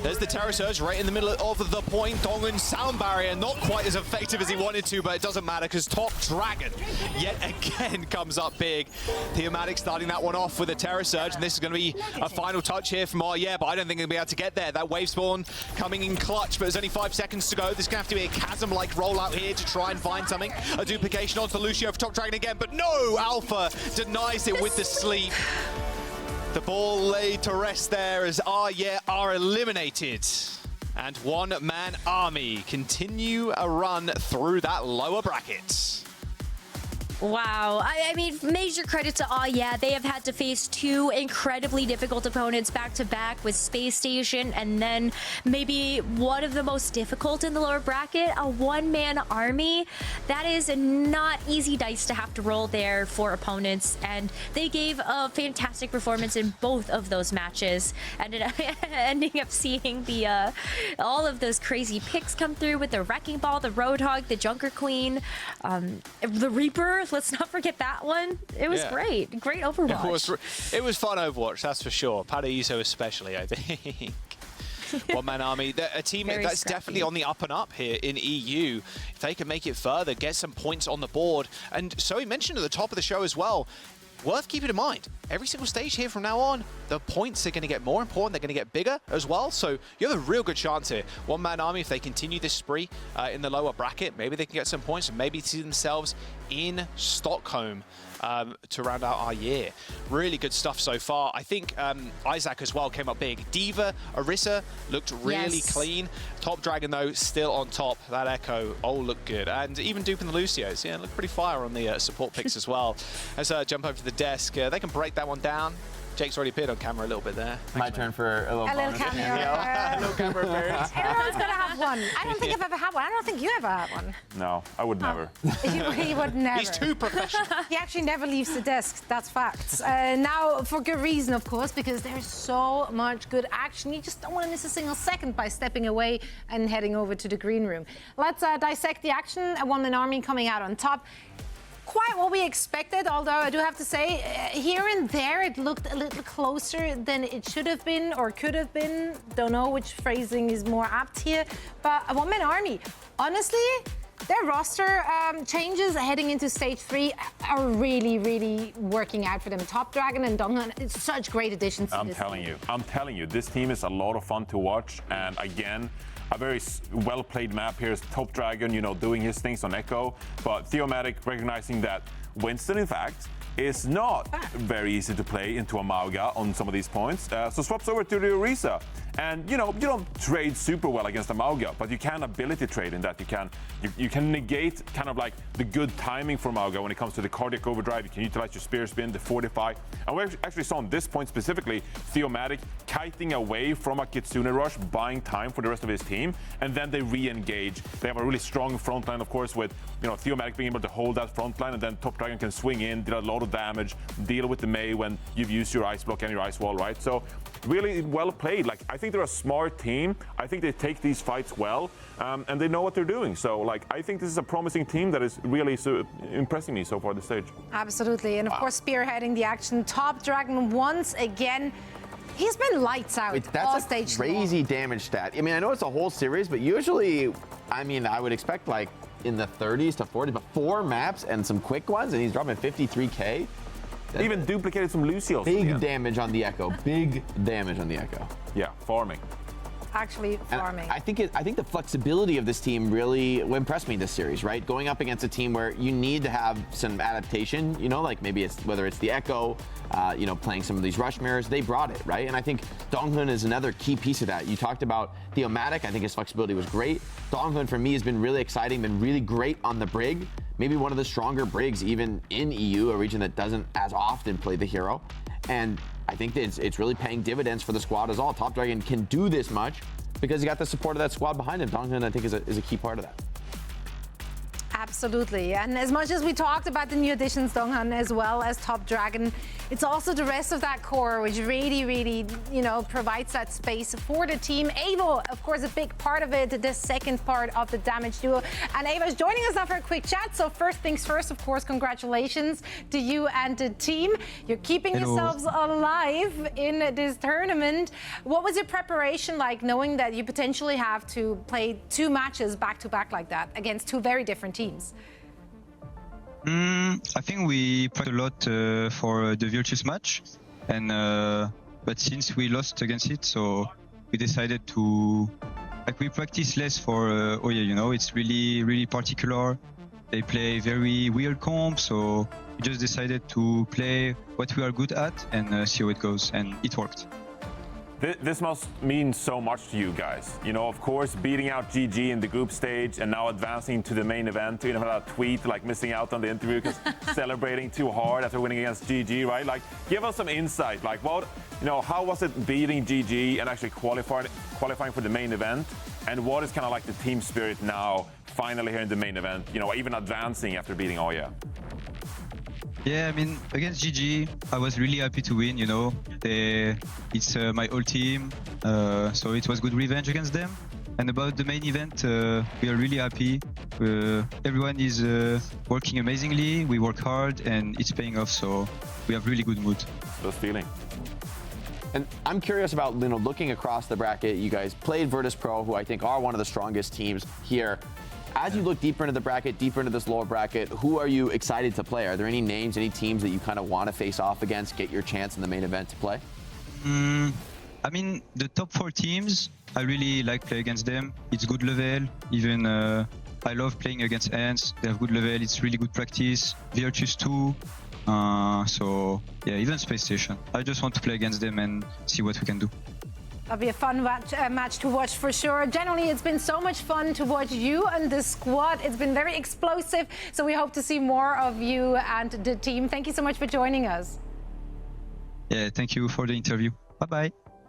There's the Terra Surge right in the middle of the point. Dongun sound barrier, not quite as effective as he wanted to, but it doesn't matter because Top Dragon yet again comes up big. Thematic starting that one off with a Terra Surge, and this is going to be a final touch here from yeah, but I don't think he'll be able to get there. That wave spawn coming in clutch, but there's only 5 seconds to go. There's going to have to be a chasm-like rollout here to try and find something. A duplication onto Lucio for Top Dragon again, but no! Alpha denies it with the sleep. The ball laid to rest there as yeah are eliminated. And one-man army continue a run through that lower bracket. Wow. I mean, major credit to yeah. They have had to face 2 incredibly difficult opponents back-to-back with Space Station, and then maybe one of the most difficult in the lower bracket, a one-man army. That is not easy dice to have to roll there for opponents, and they gave a fantastic performance in both of those matches. Ending up seeing the all of those crazy picks come through with the Wrecking Ball, the Roadhog, the Junker Queen, the Reaper. Let's not forget that one. It was great. Great Overwatch. It was fun Overwatch, that's for sure. Paraíso especially, I think. One-man army. A team that's definitely on the up and up here in EU. If they can make it further, get some points on the board. And so he mentioned at the top of the show as well, worth keeping in mind, every single stage here from now on, the points are going to get more important, they're going to get bigger as well, so you have a real good chance here. One-man army, if they continue this spree in the lower bracket, maybe they can get some points and maybe see themselves in Stockholm to round out our year. Really good stuff so far. I think Isaac as well came up big. Diva, Orisa looked really clean. Top Dragon, though, still on top. That Echo, looked good. And even duping the Lucios, looked pretty fire on the support picks as well. Let's jump over to the desk. They can break that one down. Jake's already appeared on camera a little bit there. My turn for a little cameo. A little camera appearance. Everyone's going to have one. I don't think I've ever had one. I don't think you ever had one. No, I would never. He would never. He's too professional. He actually never leaves the desk. That's facts. Now, for good reason, of course, because there's so much good action. You just don't want to miss a single second by stepping away and heading over to the green room. Let's dissect the action. A one-man army coming out on top. Quite what we expected, although I do have to say, here and there it looked a little closer than it should have been or could have been. Don't know which phrasing is more apt here, but a one-man army. Honestly, their roster changes heading into stage 3 are really, really working out for them. Top Dragon and Dongan, it's such great additions to this team. I'm telling you, this team is a lot of fun to watch, and again, a very well-played map here is Top Dragon, doing his things on Echo, but Theomatic recognizing that Winston, in fact, is not very easy to play into a Mauga on some of these points. So swaps over to the Orisa. And you don't trade super well against Amauga, but you can ability trade in that you can negate kind of like the good timing for Amauga when it comes to the cardiac overdrive. You can utilize your spear spin, the fortify. And we actually saw on this point specifically, Theomatic kiting away from a Kitsune rush, buying time for the rest of his team, and then they re-engage. They have a really strong front line, of course, with Theomatic being able to hold that front line, and then Top Dragon can swing in, deal a lot of damage, deal with the Mei when you've used your ice block and your ice wall, right? So really well played. Like, I think they're a smart team. I think they take these fights well, and they know what they're doing. So, like, I think this is a promising team that is really impressing me so far this stage. Absolutely. And of course, spearheading the action, Top Dragon once again. He's been lights out all stage. That's a crazy damage stat. I mean, I know it's a whole series, but usually, I mean, I would expect like in the 30s to 40s, but 4 maps and some quick ones, and he's dropping 53K. Even duplicated some Lucios. Big damage on the Echo. Big damage on the Echo. Yeah, farming. Actually farming. I think the flexibility of this team really impressed me this series, right? Going up against a team where you need to have some adaptation, like maybe it's whether it's the Echo, playing some of these rush mirrors, they brought it, right? And I think Donghun is another key piece of that. You talked about Theomatic. I think his flexibility was great. Donghun for me has been really exciting, been really great on the Brig. Maybe one of the stronger Brigs even in EU, a region that doesn't as often play the hero. And I think that it's really paying dividends for the squad as all. Top Dragon can do this much because he got the support of that squad behind him. Donghun, I think, is a key part of that. Absolutely. And as much as we talked about the new additions, Donghun, as well as Top Dragon, it's also the rest of that core which really, provides that space for the team. Avo, of course, a big part of it, the second part of the damage duo. And Ava is joining us now for a quick chat. So first things first, of course, congratulations to you and the team. You're keeping yourselves alive in this tournament. What was your preparation like, knowing that you potentially have to play 2 matches back-to-back like that against 2 very different teams? I think we practiced a lot for the Virtus match, and but since we lost against it, so we decided to we practice less for Oya. It's really particular. They play very weird comp, so we just decided to play what we are good at and see how it goes, and it worked. This must mean so much to you guys. Of course, beating out GG in the group stage and now advancing to the main event. You had a tweet like missing out on the interview because celebrating too hard after winning against GG, right? Like, give us some insight. Like, how was it beating GG and actually qualifying for the main event? And what is kind of like the team spirit now, finally here in the main event? Even advancing after beating Oya. Yeah, I mean, against GG, I was really happy to win, It's my whole team, so it was good revenge against them. And about the main event, we are really happy. Everyone is working amazingly, we work hard, and it's paying off, so we have really good mood. Those feeling. And I'm curious about, looking across the bracket, you guys played Virtus Pro, who I think are one of the strongest teams here. As you look deeper into the bracket, deeper into this lower bracket, who are you excited to play? Are there any names, any teams that you kind of want to face off against, get your chance in the main event to play? I mean, the top 4 teams, I really like play against them. It's good level. Even I love playing against Ants. They have good level. It's really good practice. Virtus too. So yeah, even Space Station. I just want to play against them and see what we can do. That'll be a fun match to watch for sure. Generally, it's been so much fun to watch you and the squad. It's been very explosive, so we hope to see more of you and the team. Thank you so much for joining us. Yeah, thank you for the interview. Bye-bye.